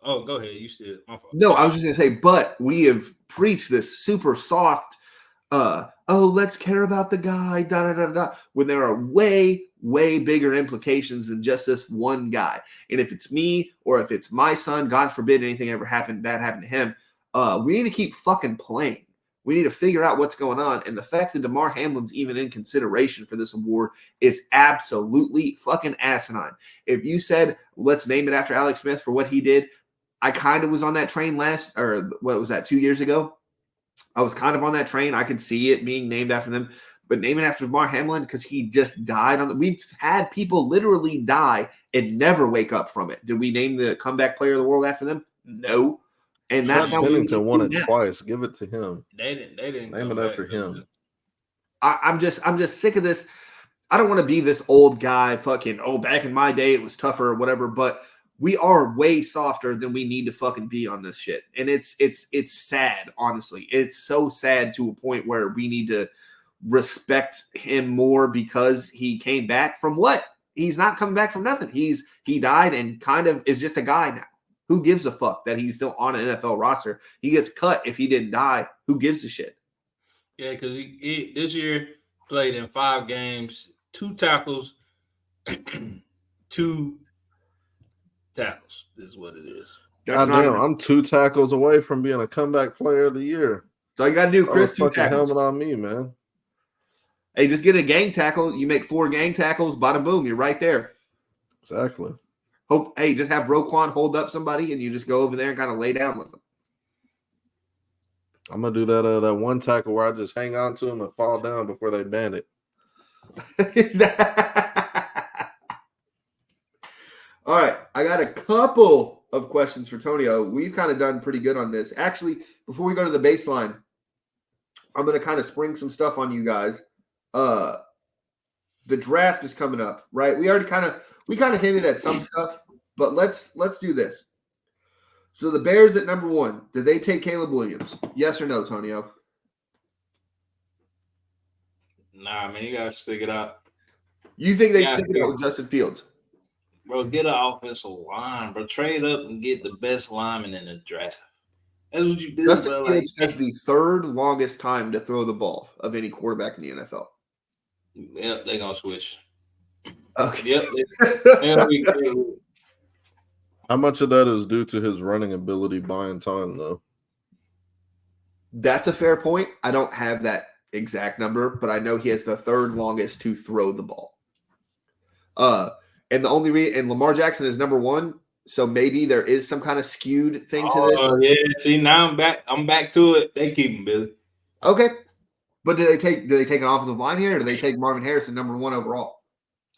Go ahead. You still my fault. No, I was just going to say, but we have preached this super soft, let's care about the guy, when there are way, way bigger implications than just this one guy. And if it's me or if it's my son, God forbid anything ever happened to him, we need to keep fucking playing. We need to figure out what's going on. And the fact that DeMar Hamlin's even in consideration for this award is absolutely fucking asinine. If you said, let's name it after Alex Smith for what he did, I kind of was on that train 2 years ago. I was kind of on that train. I could see it being named after them. But name it after DeMar Hamlin because he just died we've had people literally die and never wake up from it. Did we name the comeback player of the world after them? No. And that's how Bennington won it twice. Give it to him. They didn't name it after him. I'm just sick of this. I don't want to be this old guy fucking, back in my day it was tougher or whatever, but we are way softer than we need to fucking be on this shit. And it's sad, honestly. It's so sad to a point where we need to respect him more because he came back from what? He's not coming back from nothing. He died and kind of is just a guy now. Who gives a fuck that he's still on an NFL roster? He gets cut if he didn't die. Who gives a shit? Yeah, because he this year played in 5 games, 2 tackles, 2 tackles is what it is. Goddamn, I'm 2 tackles away from being a comeback player of the year. So you got to do, Chris, 2 fucking tackles. helmet on me, man. Hey, just get a gang tackle. You make 4 gang tackles, bada boom, you're right there. Exactly. Just have Roquan hold up somebody and you just go over there and kind of lay down with them. I'm gonna do that one tackle where I just hang on to him and fall down before they ban it. All right, I got a couple of questions for Tonio. We've kind of done pretty good on this. Actually, before we go to the baseline, I'm going to kind of spring some stuff on you guys. The draft is coming up, right? We kind of hinted at some stuff, but let's do this. So the Bears at number 1, did they take Caleb Williams? Yes or no, Tonio? Nah, man, you gotta stick it out. You think they stick it out with Justin Fields? Bro, get an offensive line, bro. Trade up and get the best lineman in the draft. That's what you do, Justin bro. Fields has the 3rd longest time to throw the ball of any quarterback in the NFL. Yep, they're gonna switch. Okay. Yep. How much of that is due to his running ability buying time, though? That's a fair point. I don't have that exact number, but I know he has the 3rd longest to throw the ball. And the only and Lamar Jackson is number 1, so maybe there is some kind of skewed thing to this. Oh yeah, see now I'm back to it. They keep him, Billy. Okay, but do they take an offensive line here, or do they take Marvin Harrison number 1 overall?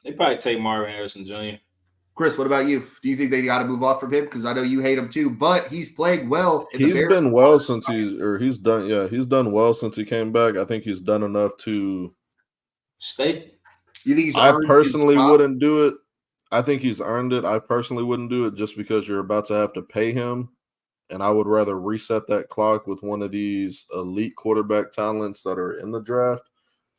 They probably take Marvin Harrison Jr. Chris, what about you? Do you think they got to move off from him? Because I know you hate him too, but he's played well. He's been well since he's done well since he came back. I think he's done enough to stay. You think he's? I personally wouldn't do it. I think he's earned it. I personally wouldn't do it just because you're about to have to pay him, and I would rather reset that clock with one of these elite quarterback talents that are in the draft.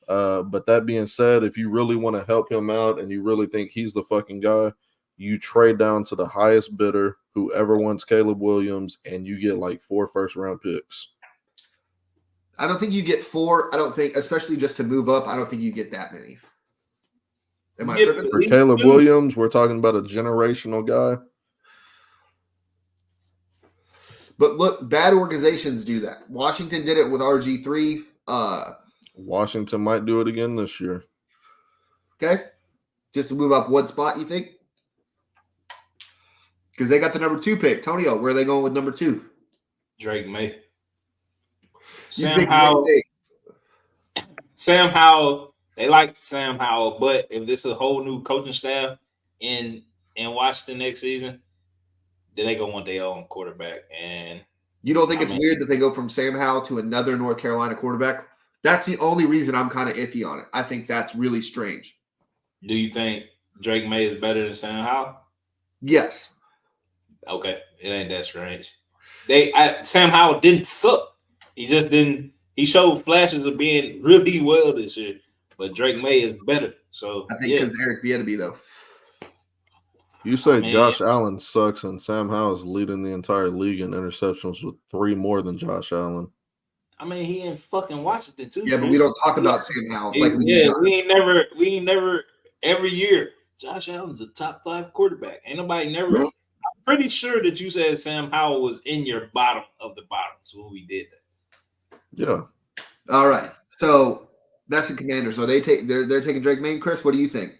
But that being said, if you really want to help him out and you really think he's the fucking guy, you trade down to the highest bidder, whoever wants Caleb Williams, and you get like 4 first-round picks. I don't think you get 4. I don't think, especially just to move up, I don't think you get that many. Am I tripping? For Caleb Williams, we're talking about a generational guy. But look, bad organizations do that. Washington did it with RG3. Washington might do it again this year. Okay. Just to move up one spot, you think? Because they got the number 2 pick. Tonio, where are they going with number 2? Drake May. Sam Howell. They like Sam Howell, but if this is a whole new coaching staff in Washington next season, then they gonna want their own quarterback. And you don't think it's weird that they go from Sam Howell to another North Carolina quarterback? That's the only reason I'm kind of iffy on it. I think that's really strange. Do you think Drake May is better than Sam Howell? Yes. Okay, it ain't that strange. Sam Howell didn't suck. He just didn't. He showed flashes of being really well this year, but Drake May is better. So I think because Eric Bieniemy though. You say Josh Allen sucks and Sam Howell is leading the entire league in interceptions with 3 more than Josh Allen. I mean, he in fucking Washington too. Yeah, Chris. But we don't talk about Sam Howell. We ain't never every year. Josh Allen's a top 5 quarterback. Ain't nobody never. I'm pretty sure that you said Sam Howell was in your bottom of the bottom. So we did that. Yeah. All right. So that's the Commanders. So they're taking Drake May. Chris, what do you think?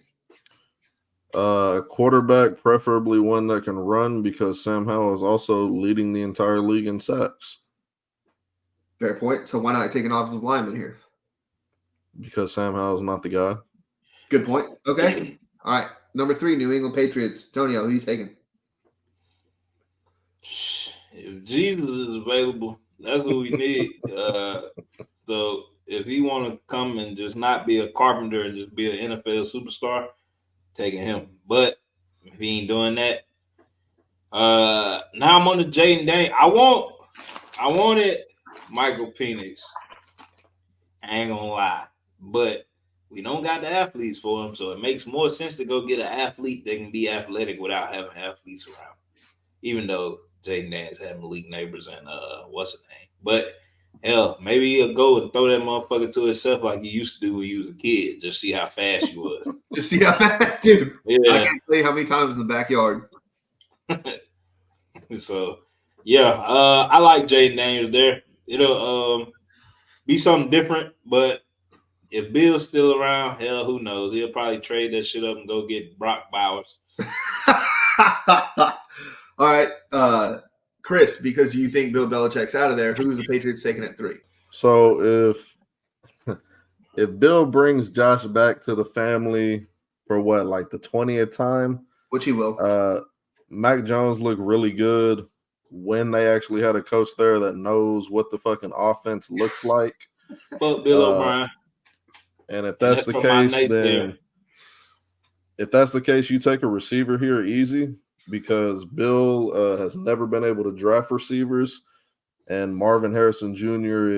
Quarterback, preferably one that can run, because Sam Howell is also leading the entire league in sacks. Fair point. So why not take an offensive lineman here? Because Sam Howell is not the guy. Good point. Okay. All right. Number 3, New England Patriots. Tonio, who are you taking? If Jesus is available, that's what we need. So if he want to come and just not be a carpenter and just be an NFL superstar, taking him. But if he ain't doing that, now I'm on the Jaden Daniels. I wanted Michael Penix. I ain't gonna lie, but we don't got the athletes for him, so it makes more sense to go get an athlete that can be athletic without having athletes around. Even though Jaden Daniels had Malik Neighbors and what's his name, but hell, maybe he'll go and throw that motherfucker to himself like he used to do when he was a kid. Just see how fast he was. Just see how fast, dude. Yeah. I can't tell you how many times in the backyard. So, yeah, I like Jaden Daniels there. It'll be something different, but if Bill's still around, hell, who knows? He'll probably trade that shit up and go get Brock Bowers. All right, Chris, because you think Bill Belichick's out of there, who's the Patriots taking at 3? So if Bill brings Josh back to the family for what, like the 20th time, which he will, Mac Jones looked really good when they actually had a coach there that knows what the fucking offense looks like. Fuck Bill O'Brien. And if that's the case, then if that's the case, you take a receiver here easy, because Bill has never been able to draft receivers, and Marvin Harrison Jr.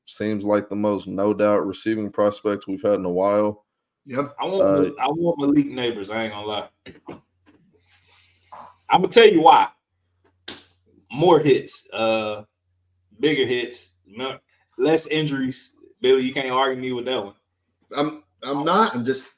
seems like the most no doubt receiving prospect we've had in a while. Yep. I want Malik Neighbors. I ain't gonna lie. I'm gonna tell you why. More hits, bigger hits, less injuries. Billy, you can't argue me with that one. I'm not. I'm just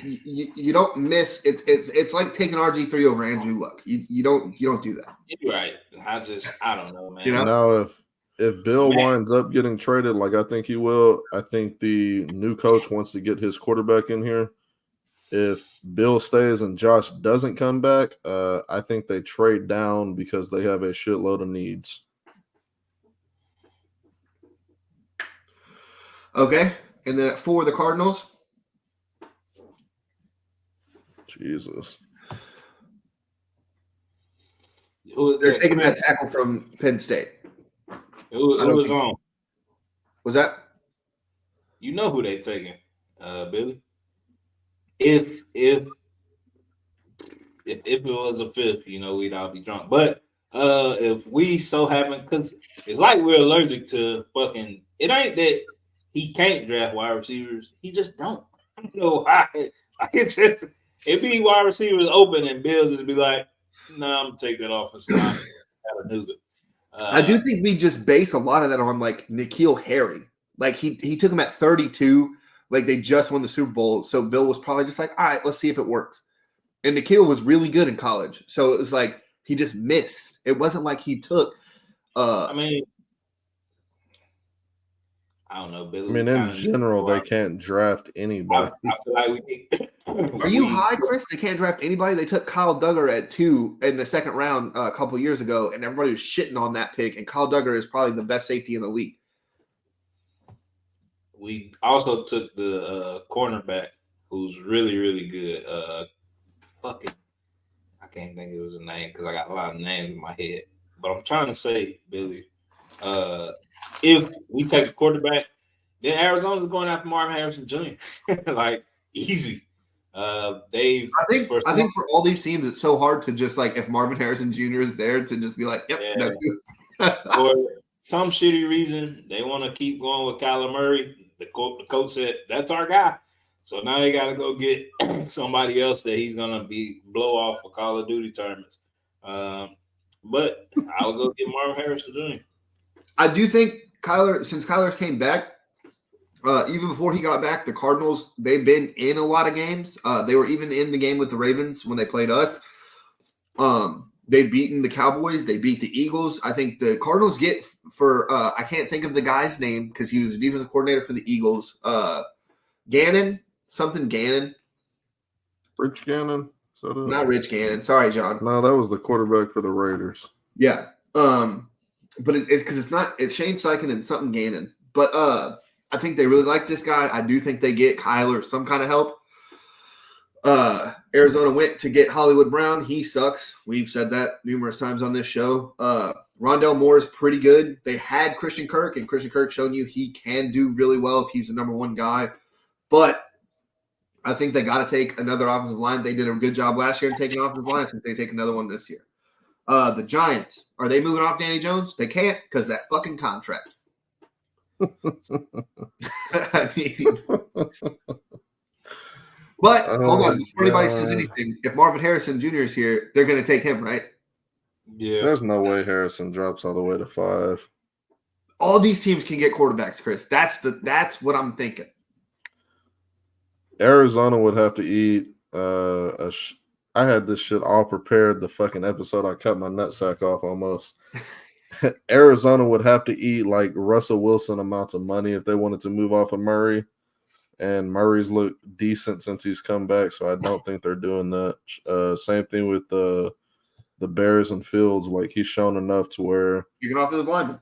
you don't miss. It's like taking RG3 over Andrew Luck. You don't do that. You're right. I don't know, man. You know? Now if Bill winds up getting traded, like I think he will, I think the new coach wants to get his quarterback in here. If Bill stays and Josh doesn't come back, I think they trade down because they have a shitload of needs. Okay. And then at 4, the Cardinals. Jesus. They're taking that tackle from Penn State. It was on. Was that? You know who they taking, Billy? If it was a fifth, we'd all be drunk. But if we so happen, because it's like we're allergic to fucking. It ain't that he can't draft wide receivers. He just don't. I don't know why. It be wide receivers open and Bill just be like, "Nah, I'm gonna take that offensive line out of Nuga." I do think we just base a lot of that on like N'Keal Harry. Like he took him at 32. Like they just won the Super Bowl, so Bill was probably just like, "All right, let's see if it works." And N'Keal was really good in college, so it was like he just missed. It wasn't like he took. I don't know, Billy. I mean, in general, they can't draft anybody. I feel like Are you high, Chris? They can't draft anybody. They took Kyle Duggar at 2 in the second round a couple years ago, and everybody was shitting on that pick. And Kyle Duggar is probably the best safety in the league. We also took the cornerback, who's really, really good. I can't think of his name because I got a lot of names in my head. But I'm trying to say, Billy, if we take a quarterback, then Arizona's going after Marvin Harrison Jr. Like easy. I think for all these teams, it's so hard to just like if Marvin Harrison Jr. is there to just be like, "Yep, that's it." For some shitty reason, they want to keep going with Kyler Murray. The coach said that's our guy. So now they got to go get somebody else that he's gonna blow off for Call of Duty tournaments. But I'll go get Marvin Harrison Jr. I do think since Kyler's came back, even before he got back, the Cardinals, they've been in a lot of games. They were even in the game with the Ravens when they played us. They've beaten the Cowboys. They beat the Eagles. I think the Cardinals get I can't think of the guy's name because he was a defensive coordinator for the Eagles. Gannon. Rich Gannon? Not Rich Gannon. Sorry, John. No, that was the quarterback for the Raiders. Yeah. But it's because it's Shane Steichen and something Gannon. But I think they really like this guy. I do think they get Kyler some kind of help. Arizona went to get Hollywood Brown. He sucks. We've said that numerous times on this show. Rondell Moore is pretty good. They had Christian Kirk, and Christian Kirk shown you he can do really well if he's the number one guy. But I think they got to take another offensive line. They did a good job last year in taking offensive line. I think they take another one this year. The Giants, are they moving off Danny Jones? They can't because that fucking contract. I mean, but hold on, before anybody says anything, if Marvin Harrison Jr. is here, they're going to take him, right? Yeah. There's no way Harrison drops all the way to 5. All these teams can get quarterbacks, Chris. That's what I'm thinking. Arizona would have to eat I had this shit all prepared the fucking episode. I cut my nutsack off almost. Arizona would have to eat like Russell Wilson amounts of money if they wanted to move off of Murray. And Murray's looked decent since he's come back, so I don't think they're doing that. Same thing with the Bears and Fields. Like he's shown enough to where you can offer the lineman.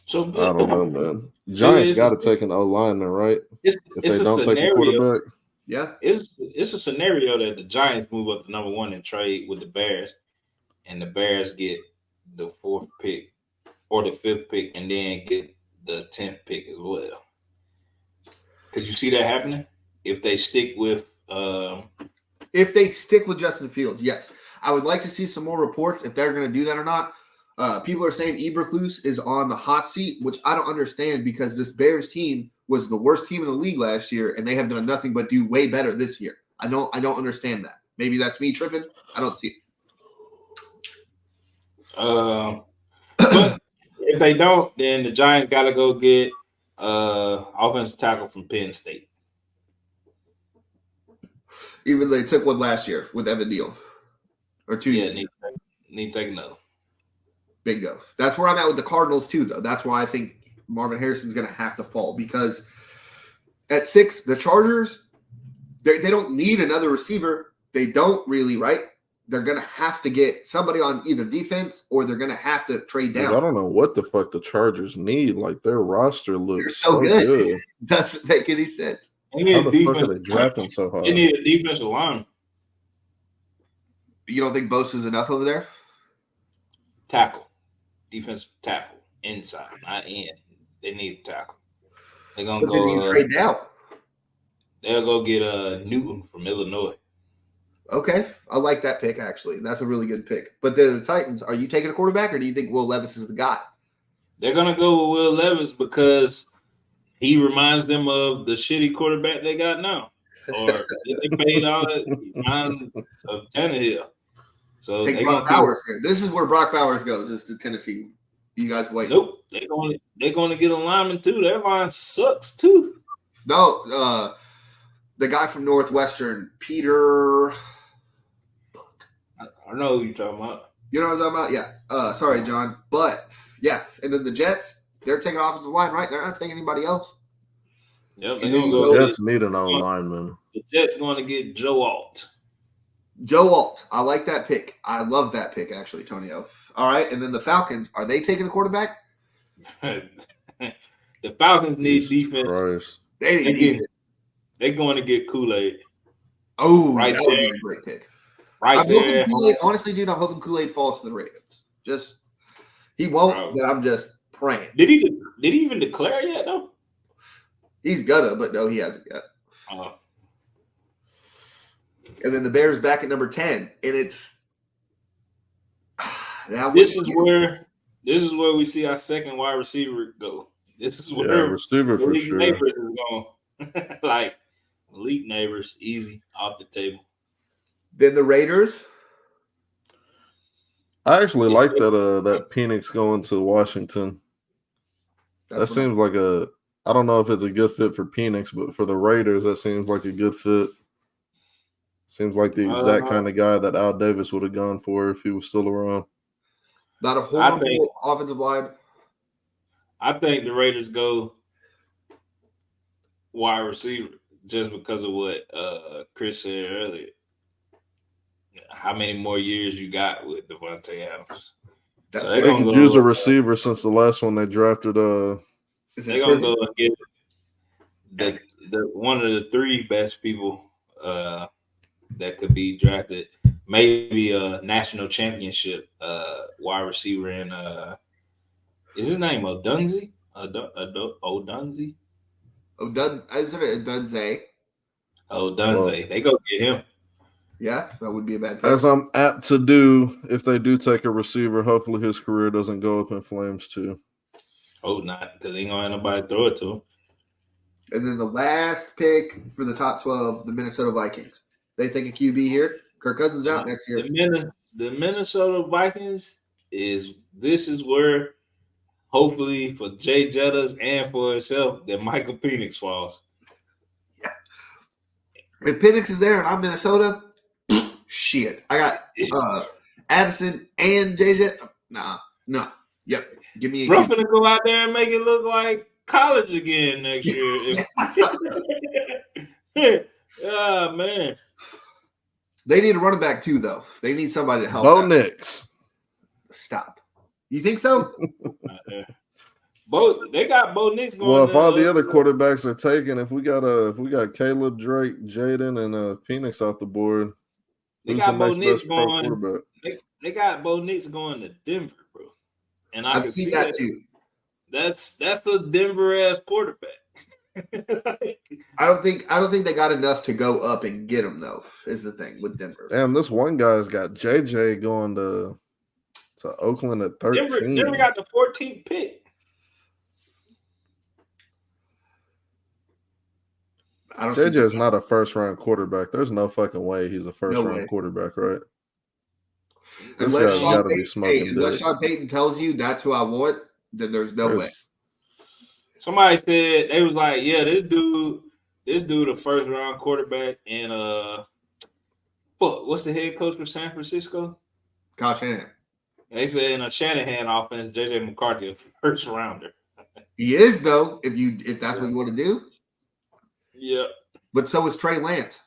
So I don't know, man. Giants got to take an O-lineman, right? If they don't take a quarterback. Yeah, it's a scenario that the Giants move up to number 1 and trade with the Bears, and the Bears get the 4th pick or the 5th pick, and then get the 10th pick as well. Could you see that happening if they stick with? If they stick with Justin Fields, yes. I would like to see some more reports if they're going to do that or not. People are saying Eberflus is on the hot seat, which I don't understand because this Bears team was the worst team in the league last year, and they have done nothing but do way better this year. I don't understand that. Maybe that's me tripping. I don't see it. But if they don't, then the Giants got to go get offensive tackle from Penn State. Even they took one last year with Evan Neal, or 2 years. Need to take another. Bingo. That's where I'm at with the Cardinals too, though. That's why I think Marvin Harrison's going to have to fall because at 6, the Chargers, they don't need another receiver. They don't really, right? They're going to have to get somebody on either defense or they're going to have to trade down. Dude, I don't know what the fuck the Chargers need. Like their roster looks so good. Doesn't make any sense. How the fuck are they drafting so hard? They need a defensive line. You don't think Bosa's enough over there? Tackle, defensive tackle, inside, not in. They need a tackle. They're gonna But then you trade down. They'll go get Newton from Illinois. Okay, I like that pick actually. That's a really good pick. But then the Titans, are you taking a quarterback, or do you think Will Levis is the guy? They're gonna go with Will Levis because he reminds them of the shitty quarterback they got now, or they paid all that mind of Tannehill. So Take Brock Bowers here. This is where Brock Bowers goes. Is to Tennessee. You guys wait. Nope, they're going to get a lineman too. Their line sucks too. No, the guy from Northwestern, Peter. I know who you're talking about. You know what I'm talking about? Yeah. Sorry, John. But, yeah. And then the Jets, they're taking offensive line, right? They're not taking anybody else. Yep. They're going to go. Jets need an lineman. The Jets going to get Joe Alt. Joe Alt. I like that pick. I love that pick, actually, Tonio. All right. And then the Falcons, are they taking a quarterback? The Falcons need defense. Christ. They need defense. They're going to get Kool-Aid. Oh, right, that would be a great pick. Right there. Honestly, dude, I'm hoping Kool-Aid falls to the Ravens. Just he won't, but I'm just praying. Did he even declare yet though? He's gonna, but no, he hasn't yet. And then the Bears back at number 10, and it's now this is where we see our second wide receiver go. This is where receiver for sure. Neighbors is going. Like elite Neighbors, easy off the table. Then the Raiders. I actually like that Penix going to Washington. That seems like I don't know if it's a good fit for Penix, but for the Raiders, that seems like a good fit. Seems like the exact kind of guy that Al Davis would have gone for if he was still around. Not a horrible offensive line. I think the Raiders go wide receiver just because of what Chris said earlier. How many more years you got with Devontae Adams? So they could use a receiver since the last one they drafted. They're gonna go and get the one of the three best people that could be drafted. Maybe a national championship wide receiver in is his name Odunze? Odunze? Isn't it Odunze? Odunze. They go get him. Yeah, that would be a bad pick. As I'm apt to do, if they do take a receiver, hopefully his career doesn't go up in flames too. Oh, not because ain't gonna have nobody throw it to him. And then the last pick for the top 12, the Minnesota Vikings. They take a QB here. Kirk Cousins out next year. The Minnesota Vikings this is where hopefully for Jay Jettas and for himself that Michael Penix falls. Yeah. If Penix is there and I'm Minnesota, shit. I got Addison and JJ. No. Yep. Give me a Ruff gonna go out there and make it look like college again next year. Oh man. They need a running back too, though. They need somebody to help. Bo Nix. Stop. You think so? They got Bo Nix going. Well, if all the other quarterbacks are taken, if we got Caleb, Drake, Jaden, and Penix off the board, they got Bo Nix going. They got Bo Nix going to Denver, bro. And I can see that too. That's the Denver ass quarterback. I don't think they got enough to go up and get him though. Is the thing with Denver. Damn, this one guy's got JJ going to Oakland at 13. Denver got the 14th pick. JJ is not a first-round quarterback. There's no fucking way he's a first-round quarterback, right? This guy's got to be smoking. Unless Sean Payton tells you that's who I want, then there's no way. Somebody said they was like, yeah, this dude a first-round quarterback, and what's the head coach for San Francisco? Kyle Shanahan. They said in a Shanahan offense, JJ McCarthy a first rounder. He is though, if that's what you want to do. Yeah. But so is Trey Lance.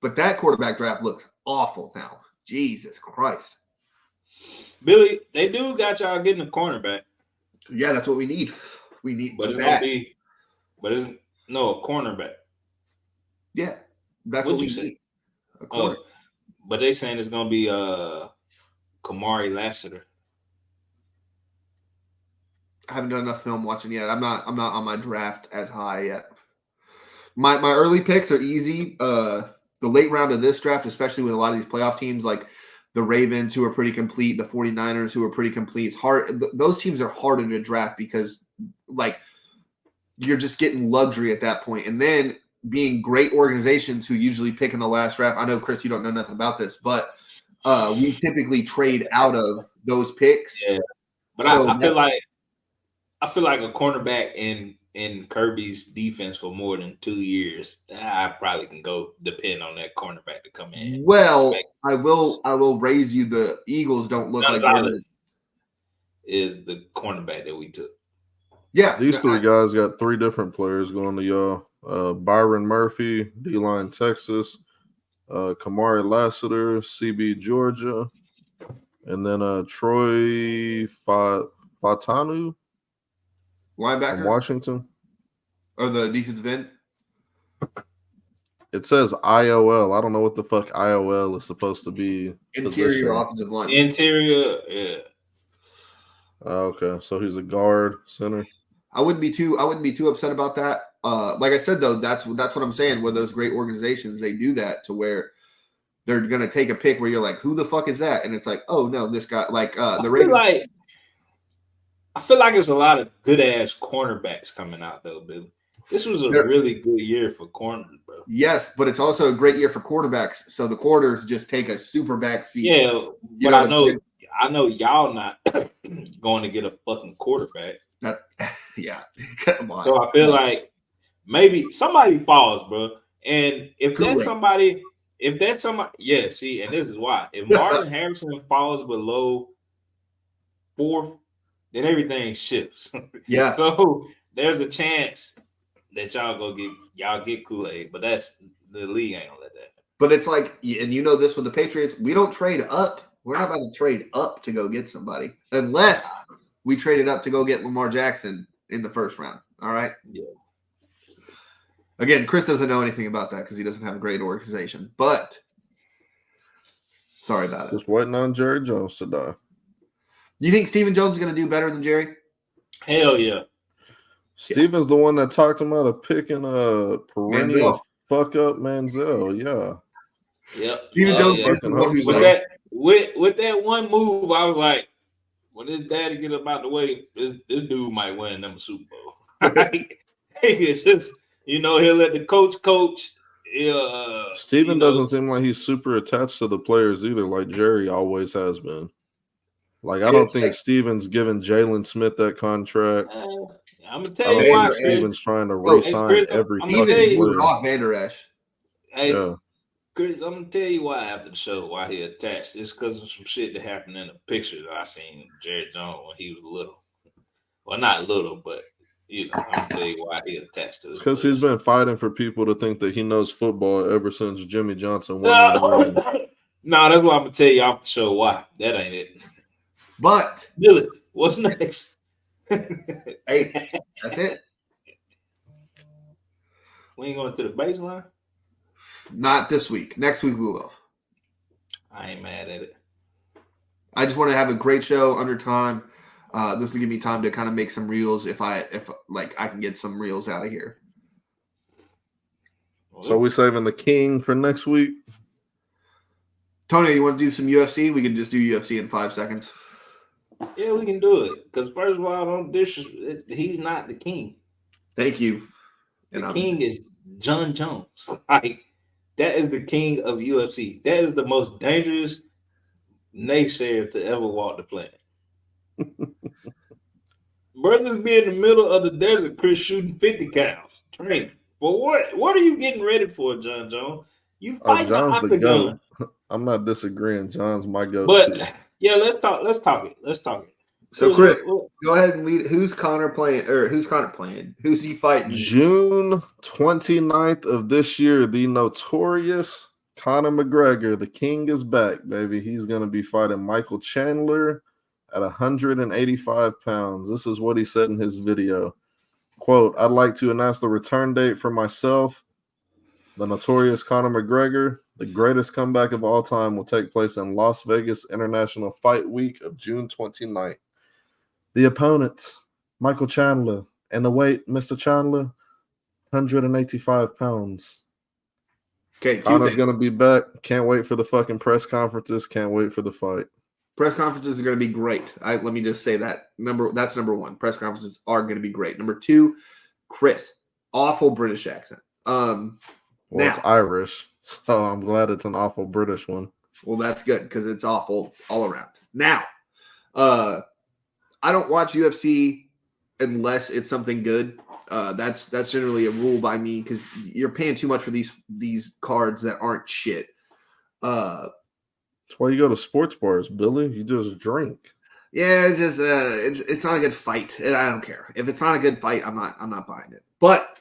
But that quarterback draft looks awful now. Jesus Christ. Billy, they do got y'all getting a cornerback. Yeah, that's what we need. But it's gonna be a cornerback. Yeah. That's what we need. A corner. But they saying it's gonna be Kamari Lassiter. I haven't done enough film watching yet. I'm not on my draft as high yet. My early picks are easy. The late round of this draft, especially with a lot of these playoff teams like the Ravens, who are pretty complete, the 49ers, who are pretty complete. It's hard. Those teams are harder to draft because, like, you're just getting luxury at that point. And then being great organizations who usually pick in the last draft. I know, Chris, you don't know nothing about this, but we typically trade out of those picks. Yeah, but so I feel like a cornerback in Kirby's defense for more than 2 years, I probably can go depend on that cornerback to come in. Well, I will raise you. The Eagles don't look like is the cornerback that we took. Yeah, these three guys got 3 different players going to y'all. Byron Murphy, D-line Texas, Kamari Lassiter, CB Georgia, and then Troy Fatanu, linebacker from Washington. Or the defensive end? It says IOL. I don't know what the fuck IOL is supposed to be. Interior offensive line. Interior, yeah. Okay, so he's a guard, center. I wouldn't be too upset about that. Like I said, though, that's what I'm saying. With those great organizations, they do that to where they're gonna take a pick where you're like, who the fuck is that? And it's like, oh no, this guy. Like the Ravens. I feel like there's a lot of good ass cornerbacks coming out though, Billy. This was a really good year for corners, bro. Yes, but it's also a great year for quarterbacks. So the quarters just take a super back seat. Yeah, but I know y'all not going to get a fucking quarterback. Yeah, come on. So I feel like maybe somebody falls, bro. And if that's somebody, yeah. See, and this is why if Marvin Harrison falls below 4th, then everything shifts. Yeah. So there's a chance that y'all get Kool-Aid, but that's the league ain't gonna let that. But it's like, and you know this with the Patriots, we don't trade up. We're not about to trade up to go get somebody unless we traded up to go get Lamar Jackson in the first round. All right. Yeah. Again, Chris doesn't know anything about that because he doesn't have a great organization. But sorry about it. Just waiting on Jerry Jones to die. You think Stephen Jones is going to do better than Jerry? Hell yeah. Steven's the one that talked him out of picking a perennial fuck up Manziel. Yeah. Yeah. Stephen Jones is the one who's with that one move, I was like, when his daddy get up out the way, this dude might win them a Super Bowl. It's just, he'll let the coach. Steven doesn't seem like he's super attached to the players either, like Jerry always has been. Like, I don't think Steven's giving Jalen Smith that contract. I'm going to tell you why. Steven's trying to re-sign every fucking player. Off Van Der Esch. Hey, yeah. Chris, I'm going to tell you why after the show, why he attached. It's because of some shit that happened in the picture that I seen of Jerry Jones when he was little. Well, not little, but, I'm going to tell you why he attached to this. Because he's been fighting for people to think that he knows football ever since Jimmy Johnson won. No, that's why I'm going to tell you off the show why. That ain't it. But Billy, what's next? Hey, that's it. We ain't going to the baseline? Not this week. Next week we will. I ain't mad at it. I just want to have a great show under time. This will give me time to kind of make some reels if I can get some reels out of here. So we saving the king for next week? Tony, you want to do some UFC? We can just do UFC in 5 seconds. Yeah, we can do it. Because first of all, he's not the king. Thank you. The king is John Jones. Like, that is the king of UFC. That is the most dangerous naysayer to ever walk the planet. Brothers be in the middle of the desert, Chris, shooting 50 cows, training. For what? What are you getting ready for, John Jones? You fighting the octagon. I'm not disagreeing. John's my go-to. But yeah, let's talk it. So Chris, go ahead and lead. Who's Connor playing? Who's he fighting? June 29th of this year, the notorious Conor McGregor, the king, is back, baby. He's going to be fighting Michael Chandler at 185 pounds. This is what he said in his video. Quote, "I'd like to announce the return date for myself, the notorious Conor McGregor. The greatest comeback of all time will take place in Las Vegas International Fight Week of June 29th. The opponents, Michael Chandler, and the weight, Mr. Chandler, 185 pounds. Okay, Connor's going to be back. Can't wait for the fucking press conferences. Can't wait for the fight. Press conferences are going to be great. Let me just say that. That's number one. Press conferences are going to be great. Number two, Chris, awful British accent. Well, it's Irish, so I'm glad it's an awful British one. Well, that's good because it's awful all around. Now, I don't watch UFC unless it's something good. That's generally a rule by me because you're paying too much for these cards that aren't shit. That's why you go to sports bars, Billy. You just drink. Yeah, it's just it's not a good fight, and I don't care if it's not a good fight. I'm not buying it. But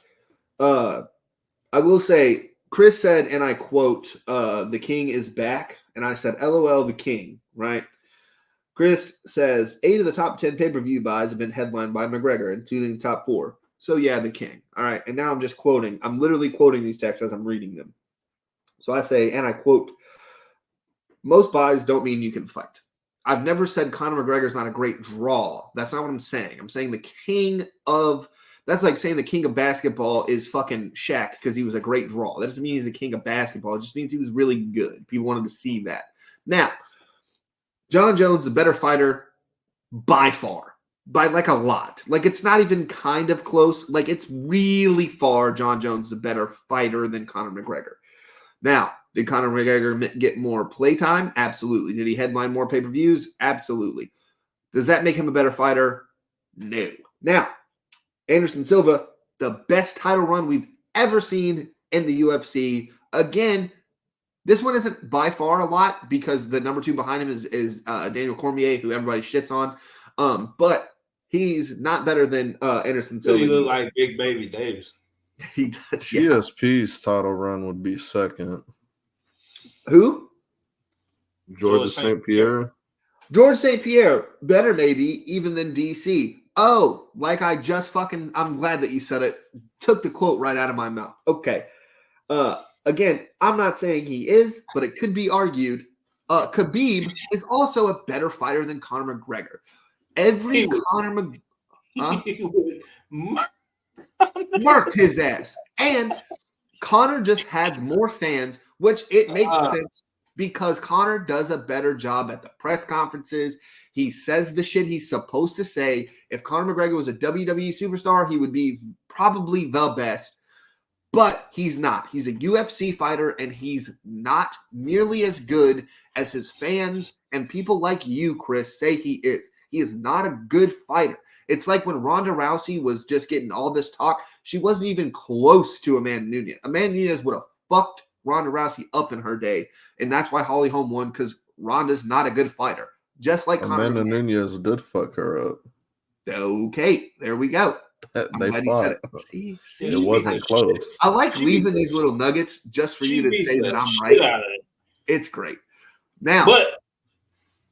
I will say, Chris said, and I quote, "The king is back," and I said, "LOL, the king." Right? Chris says 8 of the top 10 pay-per-view buys have been headlined by McGregor, including the top 4. So yeah, the king. All right, and now I'm just quoting. I'm literally quoting these texts as I'm reading them. So I say, and I quote, "Most buys don't mean you can fight. I've never said Conor McGregor's not a great draw. That's not what I'm saying. I'm saying the king of that's like saying the king of basketball is fucking Shaq because he was a great draw. That doesn't mean he's the king of basketball. It just means he was really good. People wanted to see that. Now, John Jones is a better fighter by far, by like a lot. Like it's not even kind of close. Like it's really far. John Jones is a better fighter than Conor McGregor. Now, did Conor McGregor get more playtime? Absolutely. Did he headline more pay-per-views? Absolutely. Does that make him a better fighter? No. Now, Anderson Silva, the best title run we've ever seen in the UFC. Again, this one isn't by far a lot because the number 2 behind him is Daniel Cormier, who everybody shits on. But he's not better than Anderson Silva. He look like Big Baby Davis. He does. Yeah. GSP's title run would be second. Who? George St. Pierre. George St. Pierre, better maybe even than DC. Oh, like I just fucking, I'm glad that you said it. Took the quote right out of my mouth. Okay. Again, I'm not saying he is, but it could be argued. Khabib is also a better fighter than Conor McGregor. Every Conor marked his ass. And Conor just has more fans, which it makes sense because Conor does a better job at the press conferences. He says the shit he's supposed to say. If Conor McGregor was a WWE superstar, he would be probably the best. But he's not. He's a UFC fighter, and he's not nearly as good as his fans and people like you, Chris, say he is. He is not a good fighter. It's like when Ronda Rousey was just getting all this talk. She wasn't even close to Amanda Nunes. Amanda Nunes would have fucked Ronda Rousey up in her day, and that's why Holly Holm won, because Ronda's not a good fighter. Just like Amanda Nunes did fuck her up. Okay, there we go. They fought. See, it wasn't close. I like leaving these little nuggets just for you to say that I'm right. It's great. Now, but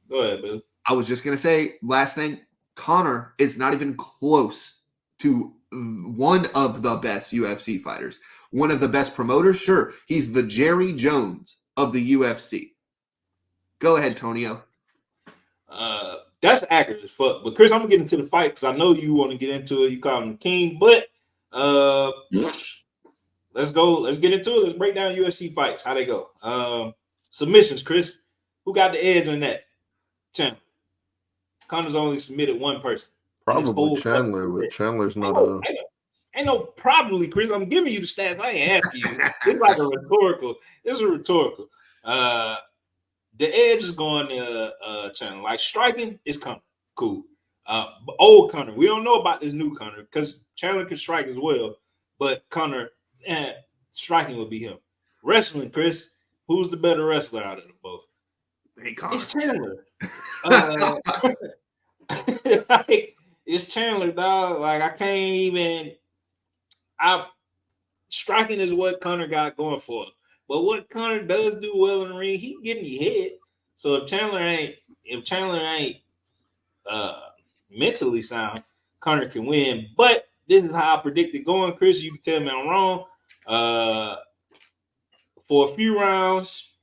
go ahead, Bill. I was just gonna say, last thing, Conor is not even close to one of the best UFC fighters. One of the best promoters, sure. He's the Jerry Jones of the UFC. Go ahead, Tonio. That's accurate as fuck. But Chris, I'm gonna get into the fight because I know you want to get into it. You call him the king, but let's go. Let's get into it. Let's break down UFC fights. How they go? Submissions, Chris. Who got the edge on that? Chandler. Conor's only submitted one person. Probably Chandler, but Chandler's not Ain't no probably, Chris. I'm giving you the stats. I ain't asking you. It's like a rhetorical. It's a rhetorical. The edge is going to Chandler. Like striking is Conor. Cool. Old Conor. We don't know about this new Conor because Chandler can strike as well. But Conor, striking would be him. Wrestling, Chris. Who's the better wrestler out of them both? Hey, Conor. It's Chandler. Like, it's Chandler, dog. Like I can't even. Striking is what Conor got going for. But what Conor does do well in the ring, he getting your head. So if Chandler ain't mentally sound, Conor can win. But this is how I predict it going, Chris. You can tell me I'm wrong. for a few rounds,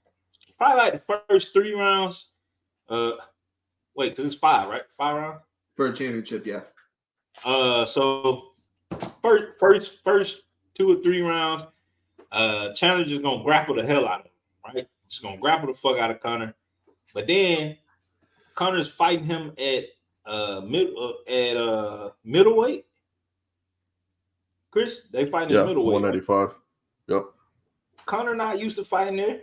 probably like the first 3 rounds. Wait, because it's 5, right? 5 rounds for a championship, yeah. So first 2 or 3 rounds, Chandler's just gonna grapple the hell out of him, right? Just gonna grapple the fuck out of Conor. But then Conor's fighting him at middleweight. Chris, they fighting at middleweight. 185. Right? Yep. Conor not used to fighting there.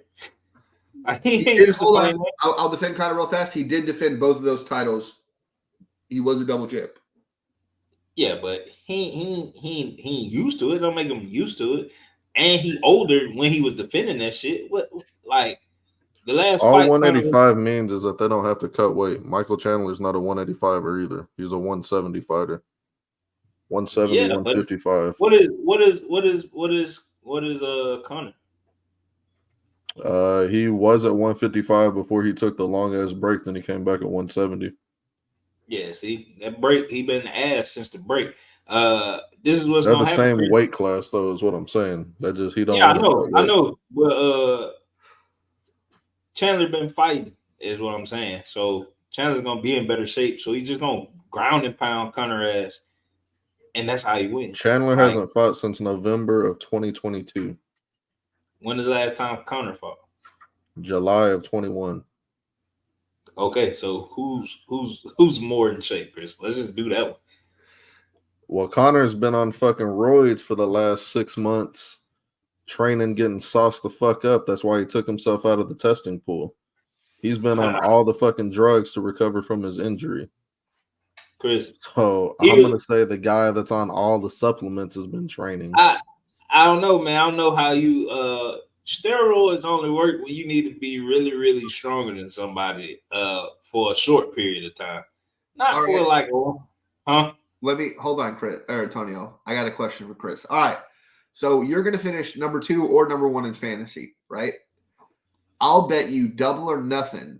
I'll defend Conor real fast. He did defend both of those titles. He was a double champ. Yeah, but he ain't used to it. Don't make him used to it. And he older when he was defending that shit. What like the last all fight 185 means is that they don't have to cut weight. Michael Chandler's not a 185er either. He's a 170 fighter. 170, 155. What is Conor? He was at 155 before he took the long ass break, then he came back at 170. Yeah, see that break, he been ass since the break. This is what's they're gonna the happen. Same weight class though, is what I'm saying. That just he don't. Yeah, I know. But Chandler been fighting, is what I'm saying. So Chandler's gonna be in better shape. So he's just gonna ground and pound Conor ass, and that's how he wins. Chandler hasn't fought since November of 2022. When is the last time Conor fought? July of 21. Okay, so who's more in shape, Chris? Let's just do that one. Well, Conor's been on fucking roids for the last 6 months, training, getting sauced the fuck up. That's why he took himself out of the testing pool. He's been on all the fucking drugs to recover from his injury. Chris. So I'm going to say the guy that's on all the supplements has been training. I don't know, man. I don't know how you steroids only work when you need to be really, really stronger than somebody for a short period of time. Not all for right. Let me hold on, Chris or Antonio. I got a question for Chris. All right. So you're gonna finish number 2 or number 1 in fantasy, right? I'll bet you double or nothing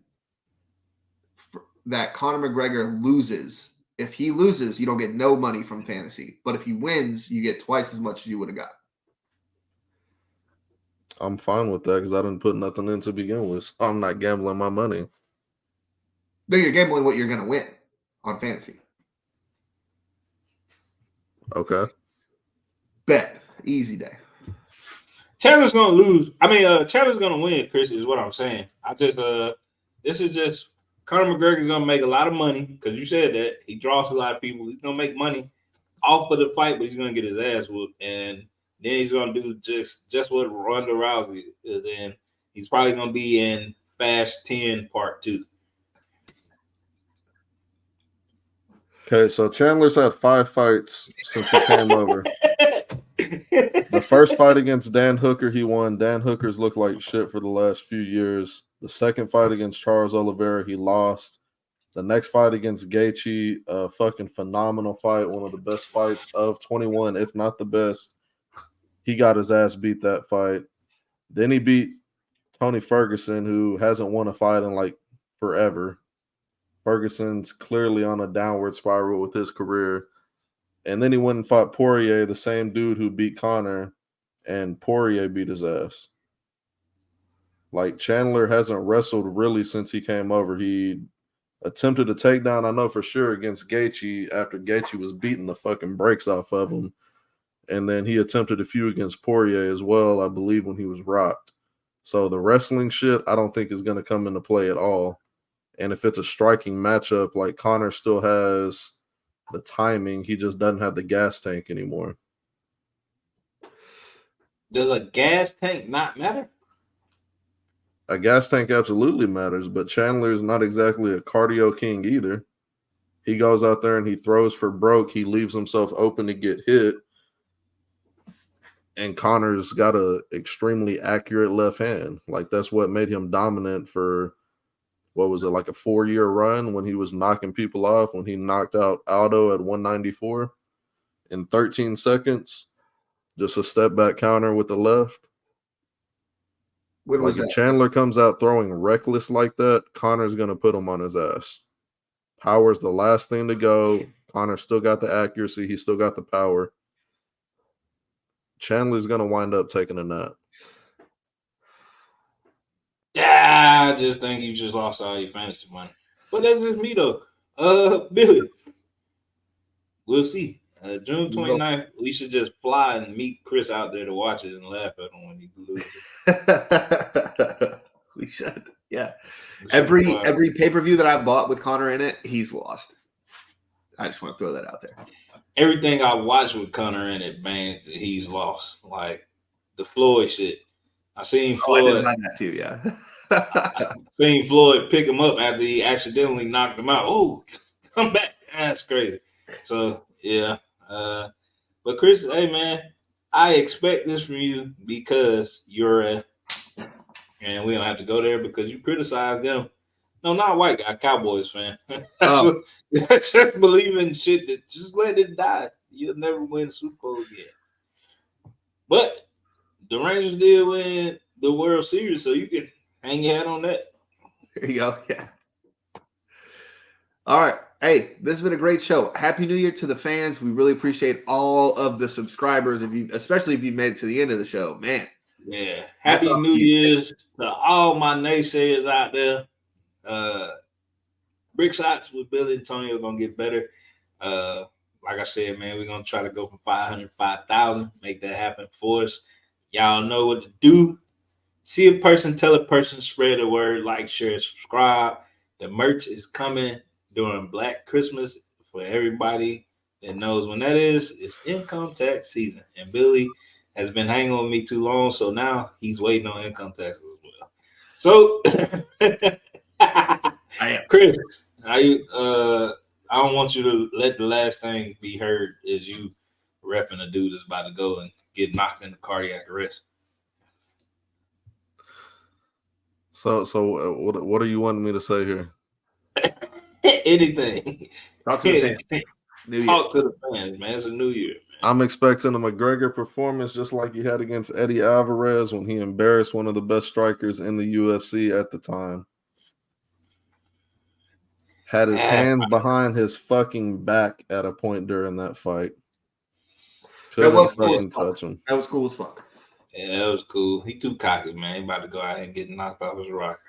that Conor McGregor loses. If he loses, you don't get no money from fantasy. But if he wins, you get twice as much as you would have got. I'm fine with that because I didn't put nothing in to begin with. So I'm not gambling my money. No, you're gambling what you're going to win on fantasy. Okay. Bet. Easy day. Chandler's going to lose. I mean, Chandler's going to win, Chris, is what I'm saying. This is just Conor McGregor's going to make a lot of money because you said that. He draws a lot of people. He's going to make money off of the fight, but he's going to get his ass whooped. And then he's going to do just what Ronda Rousey is in. He's probably going to be in Fast 10 Part 2. Okay, so Chandler's had 5 fights since he came over. The first fight against Dan Hooker, he won. Dan Hooker's looked like shit for the last few years. The second fight against Charles Oliveira, he lost. The next fight against Gaethje, a fucking phenomenal fight, one of the best fights of 21, if not the best. He got his ass beat that fight. Then he beat Tony Ferguson, who hasn't won a fight in like forever. Ferguson's clearly on a downward spiral with his career. And then he went and fought Poirier, the same dude who beat Conor, and Poirier beat his ass. Like, Chandler hasn't wrestled really since he came over. He attempted a takedown, I know for sure, against Gaethje after Gaethje was beating the fucking brakes off of him. And then he attempted a few against Poirier as well, I believe, when he was rocked. So the wrestling shit, I don't think is going to come into play at all. And if it's a striking matchup, like Conor still has the timing, he just doesn't have the gas tank anymore. Does a gas tank not matter? A gas tank absolutely matters, but Chandler is not exactly a cardio king either. He goes out there and he throws for broke. He leaves himself open to get hit. And Conor's got a extremely accurate left hand. Like, that's what made him dominant for, what was it, like a 4-year run when he was knocking people off, when he knocked out Aldo at 194 in 13 seconds. Just a step back counter with the left. When was like, that? if Chandler comes out throwing reckless like that, Conor's going to put him on his ass. Power's the last thing to go. Conor still got the accuracy. He still got the power. Chandler's going to wind up taking a nap. Yeah, I just think you just lost all your fantasy money. But that's just me though. Billy, we'll see. June 29th, we should just fly and meet Chris out there to watch it and laugh at him when he loses. We should. Yeah. Every pay-per-view that I bought with Connor in it, he's lost. I just want to throw that out there. Everything I watched with Connor in it, man, he's lost. Like the Floyd shit. I seen Floyd. I did that too, yeah. Seen Floyd pick him up after he accidentally knocked him out. Oh, come back. That's crazy. So, yeah. But Chris, hey, man, I expect this from you because you're and we don't have to go there because you criticized them. No, not white guy, Cowboys fan. That's just believing shit that just let it die. You'll never win Super Bowl again. But the Rangers did win the World Series, so you can hang your hat on that. There you go. Yeah. All right. Hey, this has been a great show. Happy New Year to the fans. We really appreciate all of the subscribers, especially if you made it to the end of the show. Man. Yeah. Happy New Year's to all my naysayers out there. BrickShots with Billy and Tony are gonna get better. Like I said, man, we're gonna try to go from 500 to 5,000, make that happen for us. Y'all know what to do. See a person, tell a person, spread the word, like, share, subscribe. The merch is coming during Black Christmas for everybody that knows when that is. It's income tax season, and Billy has been hanging on me too long, so now he's waiting on income taxes as well. So, Chris, I don't want you to let the last thing be heard is you repping a dude that's about to go and get knocked into cardiac arrest. So what are you wanting me to say here? Anything. Talk to the fans. Talk to the fans, man. It's a new year. Man. I'm expecting a McGregor performance just like he had against Eddie Alvarez when he embarrassed one of the best strikers in the UFC at the time. Had his hands behind his fucking back at a point during that fight. Couldn't fucking touch him. That was cool as fuck. Yeah, that was cool. He too cocky, man. He about to go out and get knocked off his rocker.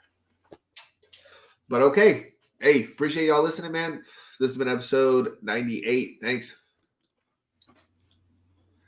But okay. Hey, appreciate y'all listening, man. This has been episode 98. Thanks.